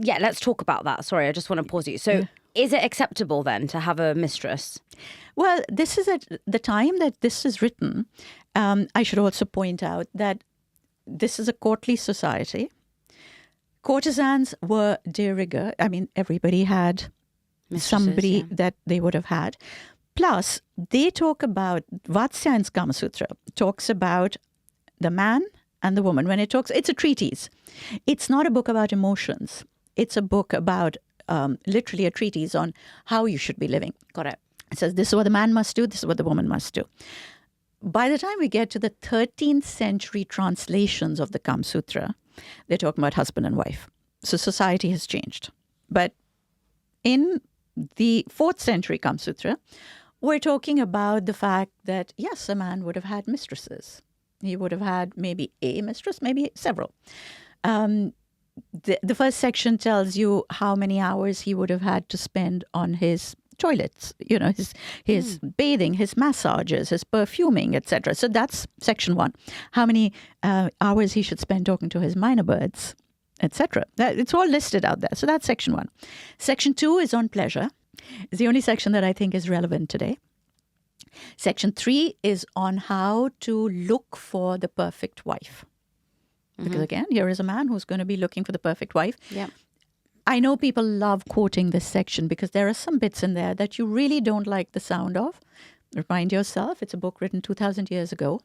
Yeah, let's talk about that. Sorry, I just want to pause you. So is it acceptable then to have a mistress? Well, this is at the time that this is written. I should also point out that this is a courtly society. Courtesans were de rigueur. I mean, everybody had somebody that they would have had. Plus, they talk about, Vatsyayan's Kama Sutra talks about the man and the woman. When it talks, it's a treatise. It's not a book about emotions. It's a book about literally a treatise on how you should be living. Got it. It says this is what the man must do, this is what the woman must do. By the time we get to the 13th century translations of the Kama Sutra, they're talking about husband and wife. So society has changed. But in the 4th century Kama Sutra, we're talking about the fact that, yes, a man would have had mistresses. He would have had maybe a mistress, maybe several. the first section tells you how many hours he would have had to spend on his toilets, his bathing, his massages, his perfuming, etc. So that's section 1. How many hours he should spend talking to his minor birds, etc. It's all listed out there. So that's section 1. Section 2 is on pleasure. It's the only section that I think is relevant today. Section 3 is on how to look for the perfect wife. Because again, here is a man who's going to be looking for the perfect wife. Yeah. I know people love quoting this section because there are some bits in there that you really don't like the sound of. Remind yourself, it's a book written 2,000 years ago.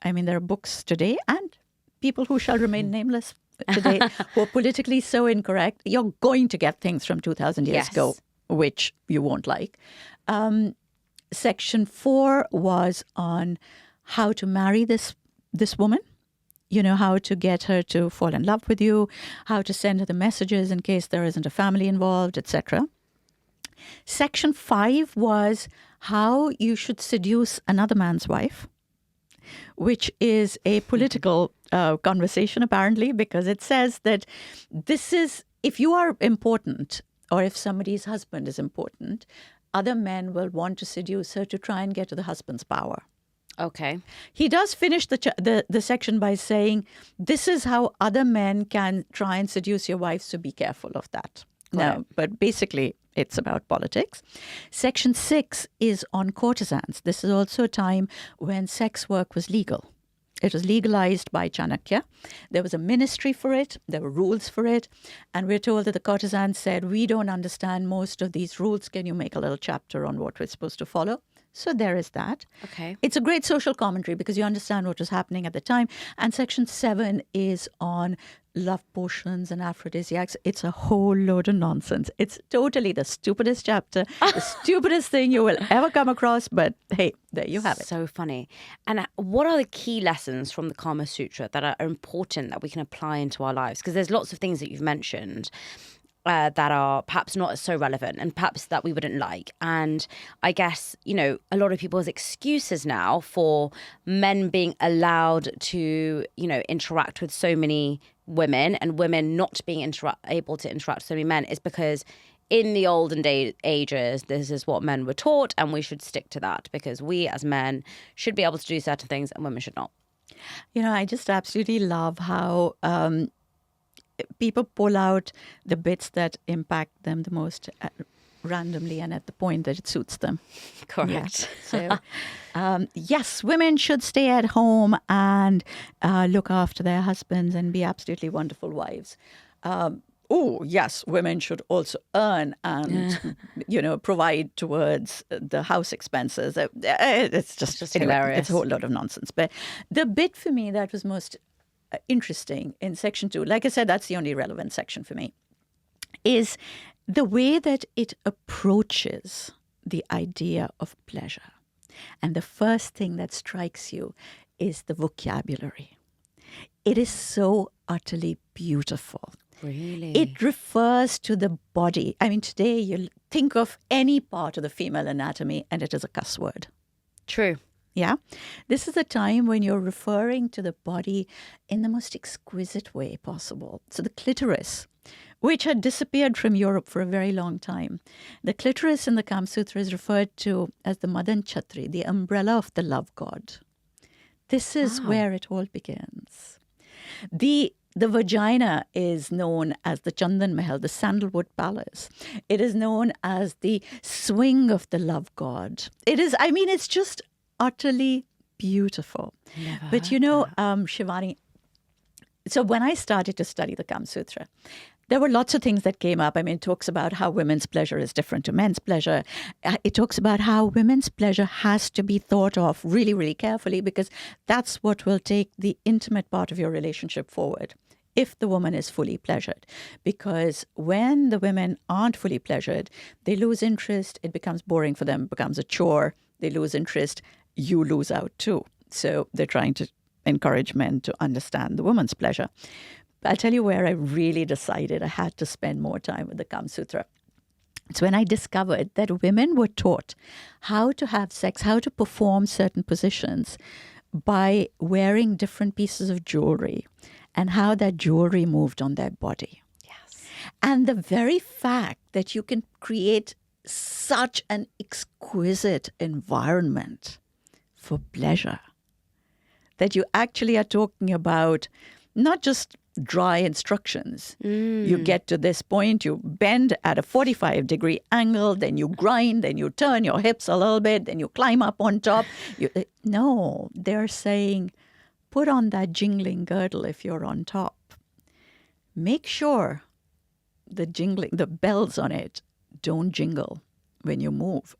I mean, there are books today and people who shall remain nameless today who are politically so incorrect. You're going to get things from 2,000 years ago, which you won't like. Section 4 was on how to marry this woman. How to get her to fall in love with you, how to send her the messages in case there isn't a family involved, etc. Section 5 was how you should seduce another man's wife, which is a political conversation, apparently, because it says that this is, if you are important or if somebody's husband is important, other men will want to seduce her to try and get to the husband's power. Okay. He does finish the section by saying, this is how other men can try and seduce your wife, so be careful of that. No, but basically it's about politics. Section 6 is on courtesans. This is also a time when sex work was legal. It was legalized by Chanakya. There was a ministry for it. There were rules for it. And we're told that the courtesans said, we don't understand most of these rules. Can you make a little chapter on what we're supposed to follow? So there is that. Okay. It's a great social commentary because you understand what was happening at the time. And section 7 is on love potions and aphrodisiacs. It's a whole load of nonsense. It's totally the stupidest chapter, the stupidest thing you will ever come across. But hey, there you have it. So funny. And what are the key lessons from the Kama Sutra that are important that we can apply into our lives? Because there's lots of things that you've mentioned that are perhaps not so relevant and perhaps that we wouldn't like. And I guess, a lot of people's excuses now for men being allowed to, interact with so many women and women not being able to interact with so many men is because in the olden ages, this is what men were taught and we should stick to that because we as men should be able to do certain things and women should not. I just absolutely love how people pull out the bits that impact them the most randomly and at the point that it suits them. Correct. Yeah. So, yes, women should stay at home and look after their husbands and be absolutely wonderful wives. Yes, women should also earn and, provide towards the house expenses. It's just hilarious. It's a whole lot of nonsense. But the bit for me that was most interesting in section 2, like I said, that's the only relevant section for me, is the way that it approaches the idea of pleasure. And the first thing that strikes you is the vocabulary. It is so utterly beautiful. Really? It refers to the body. I mean, today you think of any part of the female anatomy and it is a cuss word. True. Yeah. This is a time when you're referring to the body in the most exquisite way possible. So the clitoris, which had disappeared from Europe for a very long time. The clitoris in the Kama Sutra is referred to as the Madan Chhatri, the umbrella of the love god. This is where it all begins. The vagina is known as the Chandan Mahal, the sandalwood palace. It is known as the swing of the love god. It's just utterly beautiful. But Shivani, so when I started to study the Kama Sutra, there were lots of things that came up. I mean, it talks about how women's pleasure is different to men's pleasure. It talks about how women's pleasure has to be thought of really, really carefully because that's what will take the intimate part of your relationship forward if the woman is fully pleasured. Because when the women aren't fully pleasured, they lose interest. It becomes boring for them, becomes a chore. They lose interest. You lose out too. So they're trying to encourage men to understand the woman's pleasure. I'll tell you where I really decided I had to spend more time with the Kama Sutra. It's when I discovered that women were taught how to have sex, how to perform certain positions by wearing different pieces of jewelry and how that jewelry moved on their body. Yes. And the very fact that you can create such an exquisite environment for pleasure, that you actually are talking about not just dry instructions. You get to this point, you bend at a 45-degree angle, then you grind, then you turn your hips a little bit, then you climb up on top. No, they're saying, put on that jingling girdle if you're on top. Make sure the bells on it don't jingle when you move.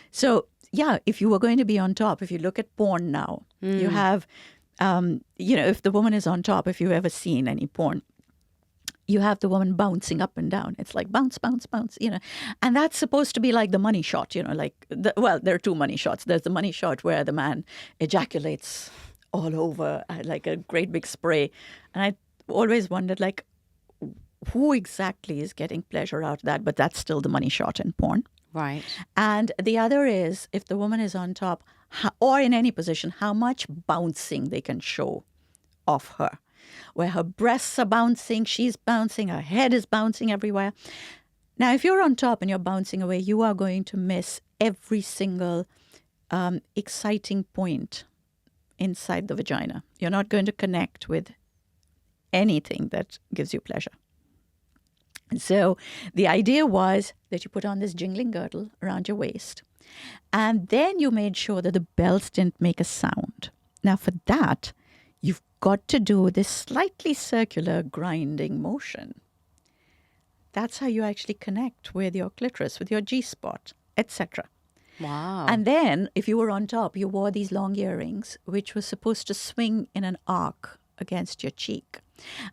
So, yeah, if you were going to be on top, if you look at porn now, you have, if the woman is on top, if you've ever seen any porn, you have the woman bouncing up and down. It's like bounce, bounce, bounce, And that's supposed to be like the money shot, there are two money shots. There's the money shot where the man ejaculates all over like a great big spray. And I always wondered, who exactly is getting pleasure out of that? But that's still the money shot in porn. Right. And the other is, if the woman is on top or in any position, how much bouncing they can show of her. Where her breasts are bouncing, she's bouncing, her head is bouncing everywhere. Now, if you're on top and you're bouncing away, you are going to miss every single exciting point inside the vagina. You're not going to connect with anything that gives you pleasure. And so the idea was that you put on this jingling girdle around your waist, and then you made sure that the bells didn't make a sound. Now, for that, you've got to do this slightly circular grinding motion. That's how you actually connect with your clitoris, with your G-spot, etc. Wow. And then, if you were on top, you wore these long earrings, which were supposed to swing in an arc against your cheek.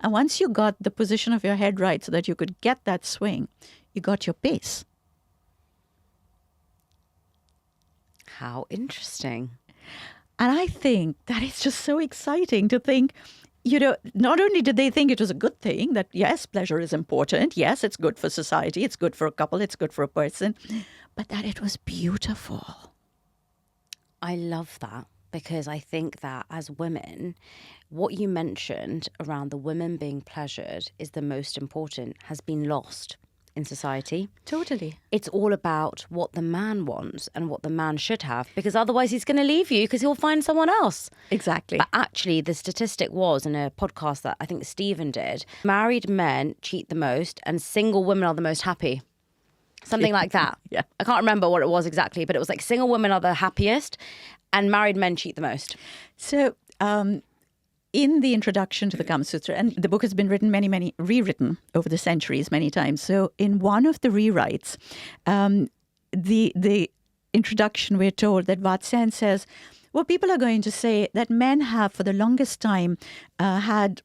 And once you got the position of your head right so that you could get that swing, you got your pace. How interesting. And I think that is just so exciting to think, not only did they think it was a good thing, that yes, pleasure is important. Yes, it's good for society. It's good for a couple. It's good for a person. But that it was beautiful. I love that, because I think that as women, what you mentioned around the women being pleasured is the most important, has been lost in society. Totally. It's all about what the man wants and what the man should have, because otherwise he's going to leave you because he'll find someone else. Exactly. But actually, the statistic was in a podcast that I think Stephen did, married men cheat the most and single women are the most happy. Something like that. Yeah. I can't remember what it was exactly, but it was like single women are the happiest and married men cheat the most. So, in the introduction to the Kama Sutra, and the book has been written rewritten over the centuries many times. So in one of the rewrites, the introduction, we're told that Vatsen says, well, people are going to say that men have for the longest time had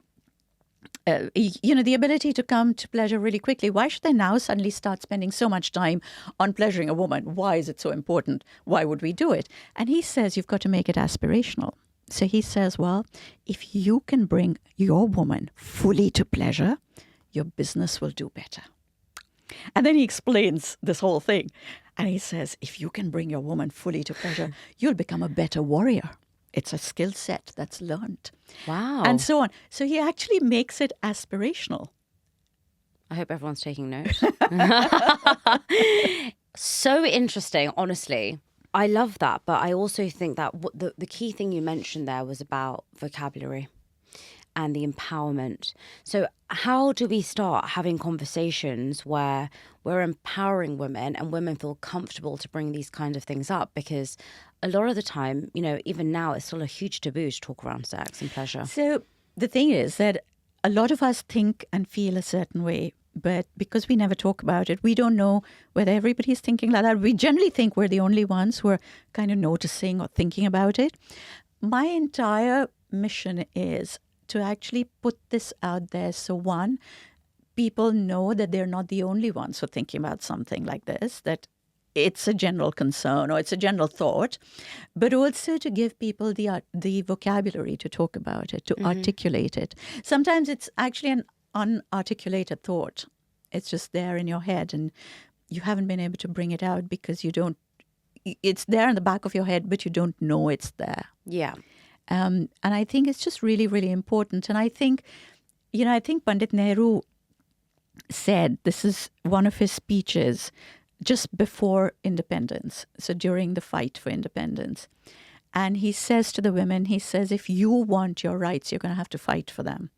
the ability to come to pleasure really quickly. Why should they now suddenly start spending so much time on pleasuring a woman? Why is it so important? Why would we do it? And he says, you've got to make it aspirational. So he says, well, if you can bring your woman fully to pleasure, your business will do better. And then he explains this whole thing. And he says, if you can bring your woman fully to pleasure, you'll become a better warrior. It's a skill set that's learned. Wow. And so on. So he actually makes it aspirational. I hope everyone's taking note. So interesting, honestly. I love that, but I also think that the key thing you mentioned there was about vocabulary and the empowerment. So how do we start having conversations where we're empowering women and women feel comfortable to bring these kind of things up? Because a lot of the time, even now, it's still a huge taboo to talk around sex and pleasure. So the thing is that a lot of us think and feel a certain way, but because we never talk about it, we don't know whether everybody's thinking like that. We generally think we're the only ones who are kind of noticing or thinking about it. My entire mission is to actually put this out there. So one, people know that they're not the only ones who are thinking about something like this, that it's a general concern or it's a general thought, but also to give people the vocabulary to talk about it, to articulate it. Sometimes it's actually an unarticulated thought. It's just there in your head and you haven't been able to bring it out because it's there in the back of your head, but you don't know it's there. Yeah. And I think it's just really, really important. And I think I think Pandit Nehru said, this is one of his speeches just before independence, so during the fight for independence. And he says to the women, he says, if you want your rights, you're going to have to fight for them.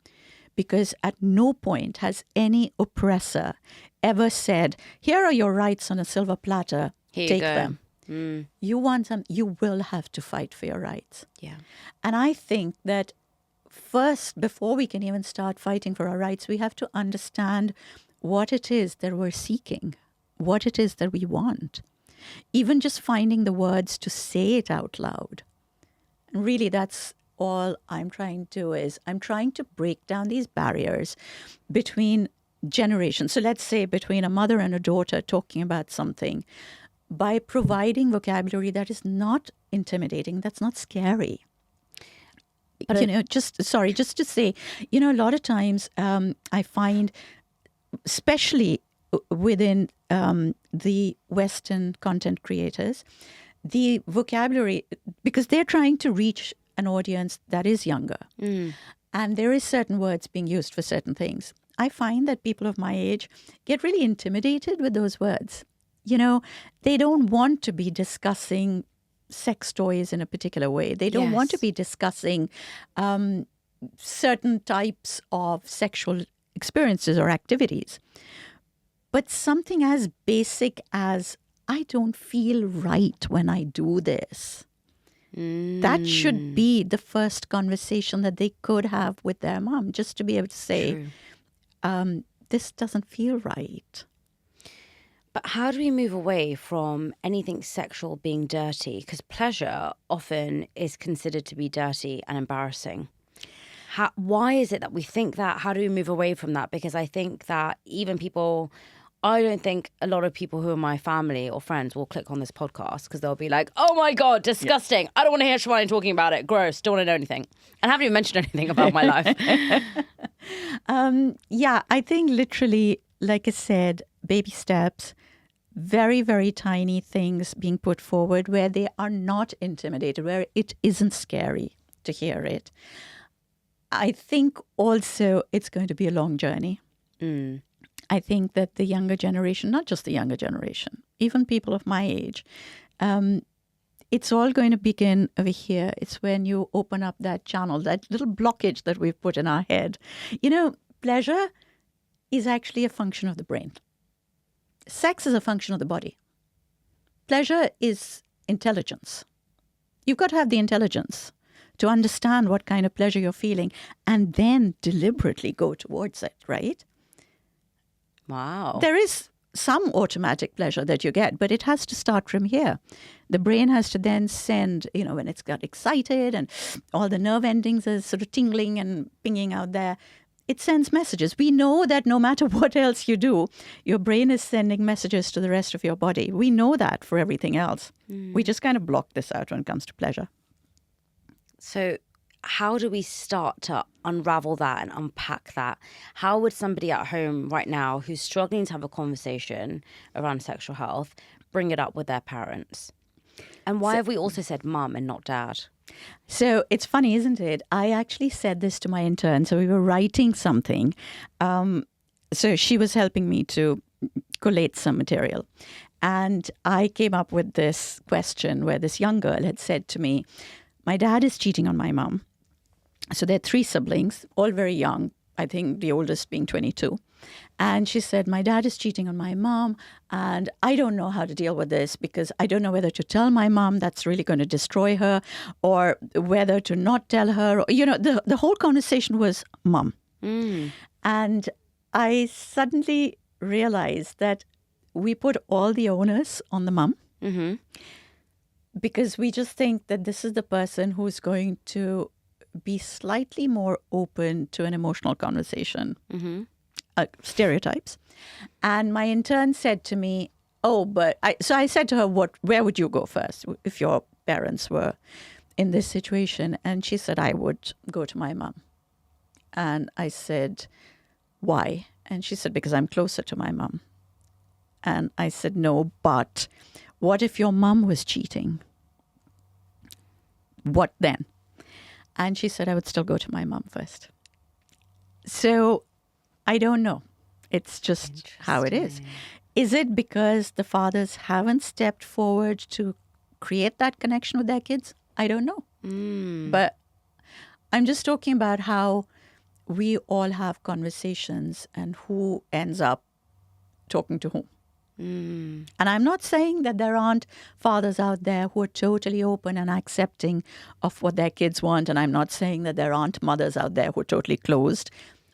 Because at no point has any oppressor ever said, here are your rights on a silver platter, take them. You want them, you will have to fight for your rights. Yeah. And I think that first, before we can even start fighting for our rights, we have to understand what it is that we're seeking, what it is that we want. Even just finding the words to say it out loud. And really, that's all I'm trying to do is I'm trying to break down these barriers between generations. So let's say between a mother and a daughter talking about something by providing vocabulary that is not intimidating, that's not scary. But just to say, a lot of times I find, especially within the Western content creators, the vocabulary, because they're trying to reach an audience that is younger. And there is certain words being used for certain things. I find that people of my age get really intimidated with those words. They don't want to be discussing sex toys in a particular way. They don't want to be discussing certain types of sexual experiences or activities. But something as basic as, I don't feel right when I do this. That should be the first conversation that they could have with their mom, just to be able to say, this doesn't feel right. But how do we move away from anything sexual being dirty? Because pleasure often is considered to be dirty and embarrassing. Why is it that we think that? How do we move away from that? Because I think that I don't think a lot of people who are my family or friends will click on this podcast because they'll be like, oh my God, disgusting. I don't want to hear Shivani talking about it. Gross. Don't want to know anything. And I haven't even mentioned anything about my life. I think literally, like I said, baby steps, very, very tiny things being put forward where they are not intimidated, where it isn't scary to hear it. I think also it's going to be a long journey. I think that the younger generation, not just the younger generation, even people of my age, it's all going to begin over here. It's when you open up that channel, that little blockage that we've put in our head. Pleasure is actually a function of the brain. Sex is a function of the body. Pleasure is intelligence. You've got to have the intelligence to understand what kind of pleasure you're feeling and then deliberately go towards it, right? Wow. There is some automatic pleasure that you get, but it has to start from here. The brain has to then send, when it's got excited and all the nerve endings are sort of tingling and pinging out there, it sends messages. We know that no matter what else you do, your brain is sending messages to the rest of your body. We know that for everything else. We just kind of block this out when it comes to pleasure. So how do we start to unravel that and unpack that? How would somebody at home right now who's struggling to have a conversation around sexual health bring it up with their parents? And why have we also said mum and not dad? So it's funny, isn't it? I actually said this to my intern. So we were writing something. So she was helping me to collate some material. And I came up with this question where this young girl had said to me, my dad is cheating on my mom. So there are 3 siblings, all very young, I think the oldest being 22. And she said, my dad is cheating on my mom, and I don't know how to deal with this because I don't know whether to tell my mom that's really going to destroy her or whether to not tell her. The whole conversation was mom. And I suddenly realized that we put all the onus on the mom because we just think that this is the person who's going to be slightly more open to an emotional conversation. Stereotypes. And my intern said to me, so I said to her, where would you go first if your parents were in this situation? And she said, I would go to my mom. And I said, why? And she said, because I'm closer to my mom. And I said, no, but what if your mom was cheating? What then? And she said, I would still go to my mom first. So I don't know. It's just how it is. Is it because the fathers haven't stepped forward to create that connection with their kids? I don't know. But I'm just talking about how we all have conversations and who ends up talking to whom. And I'm not saying that there aren't fathers out there who are totally open and accepting of what their kids want. And I'm not saying that there aren't mothers out there who are totally closed.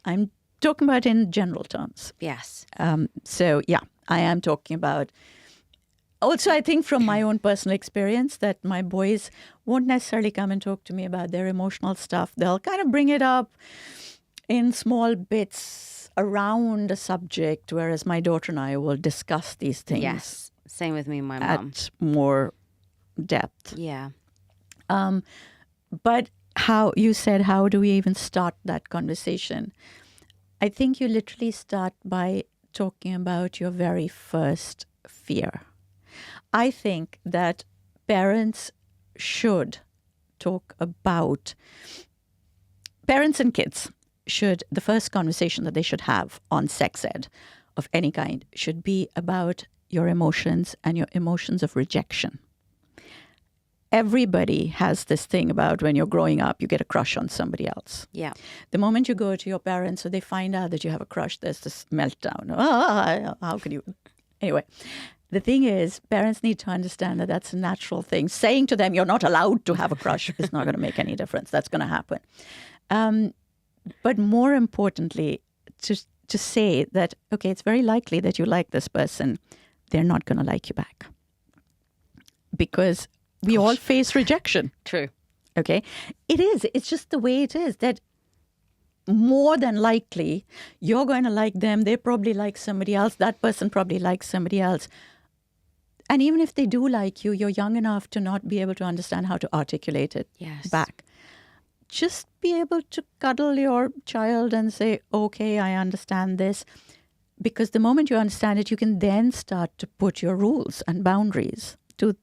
I'm talking about in general terms. Yes. So, yeah, I am talking about. Also, I think from my own personal experience that my boys won't necessarily come and talk to me about their emotional stuff. They'll kind of bring it up in small bits around a subject, whereas my daughter and I will discuss these things. Yes. Same with me and my mum. At more depth. Yeah. But how do we even start that conversation? I think you literally start by talking about your very first fear. I think that parents should talk about, parents and kids should, the first conversation that they should have on sex ed of any kind should be about your emotions and your emotions of rejection. Everybody has this thing about when you're growing up, you get a crush on somebody else. Yeah. The moment you go to your parents, so they find out that you have a crush, there's this meltdown. Oh, how could you? Anyway, the thing is, parents need to understand that that's a natural thing. Saying to them, you're not allowed to have a crush is not going to make any difference. That's going to happen. But more importantly, to say that, okay, it's very likely that you like this person. They're not going to like you back. Because we all face rejection. True. Okay? It is. It's just the way it is that more than likely you're going to like them. They probably like somebody else. That person probably likes somebody else. And even if they do like you, you're young enough to not be able to understand how to articulate it back. Just be able to cuddle your child and say, okay, I understand this. Because the moment you understand it, you can then start to put your rules and boundaries to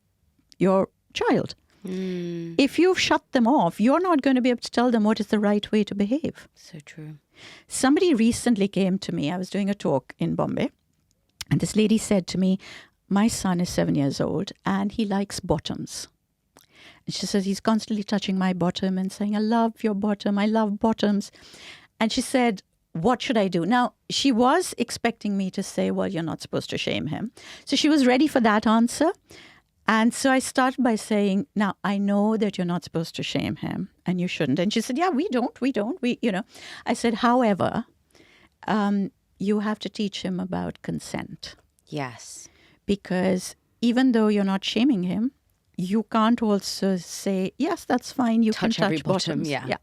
your child. If you've shut them off, you're not going to be able to tell them what is the right way to behave. So true. Somebody recently came to me. I was doing a talk in Bombay. And this lady said to me, my son is 7 years old and he likes bottoms. And she says, he's constantly touching my bottom and saying, I love your bottom. I love bottoms. And she said, what should I do? Now, she was expecting me to say, well, you're not supposed to shame him. So she was ready for that answer. And so I started by saying, now, I know that you're not supposed to shame him and you shouldn't. And she said, yeah, we don't. I said, however, you have to teach him about consent. Yes. Because even though you're not shaming him, you can't also say, yes, that's fine. You can touch bottom. bottoms. Yeah.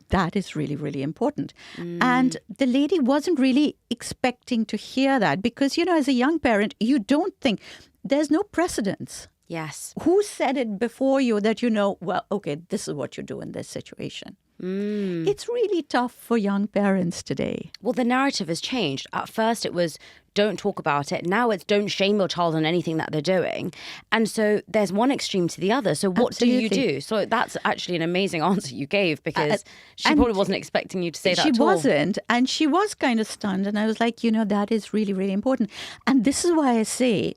That is really, really important. And the lady wasn't really expecting to hear that because, as a young parent, you don't think there's no precedence. Yes. Who said it before you that well, okay, this is what you do in this situation? It's really tough for young parents today. Well, the narrative has changed. At first it was don't talk about it. Now it's don't shame your child on anything that they're doing. And so there's one extreme to the other. So what do you do? So that's actually an amazing answer you gave because she probably wasn't expecting you to say that at all. She wasn't. And she was kind of stunned. And I was like, that is really, really important. And this is why I say,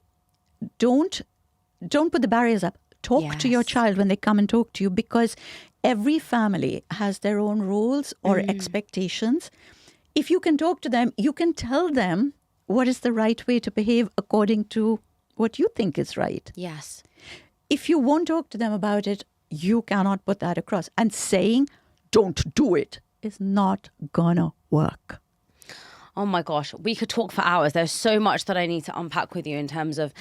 don't put the barriers up. Talk to your child when they come and talk to you because every family has their own rules or expectations. If you can talk to them, you can tell them what is the right way to behave according to what you think is right. Yes. If you won't talk to them about it, you cannot put that across. And saying, don't do it, is not gonna work. Oh my gosh, we could talk for hours. There's so much that I need to unpack with you in terms of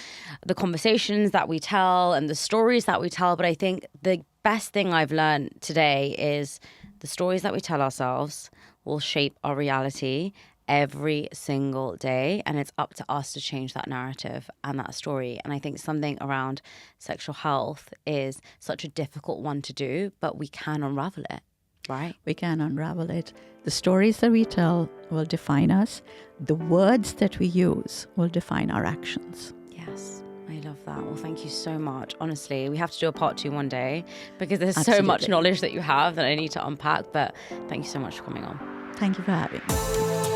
the conversations that we tell and the stories that we tell. But I think the best thing I've learned today is the stories that we tell ourselves will shape our reality every single day. And it's up to us to change that narrative and that story. And I think something around sexual health is such a difficult one to do, but we can unravel it. Right. We can unravel it. The stories that we tell will define us. The words that we use will define our actions. Yes, I love that. Well, thank you so much. Honestly, we have to do a part 2 one day because there's Absolutely. so much knowledge that you have that I need to unpack. But thank you so much for coming on. Thank you for having me.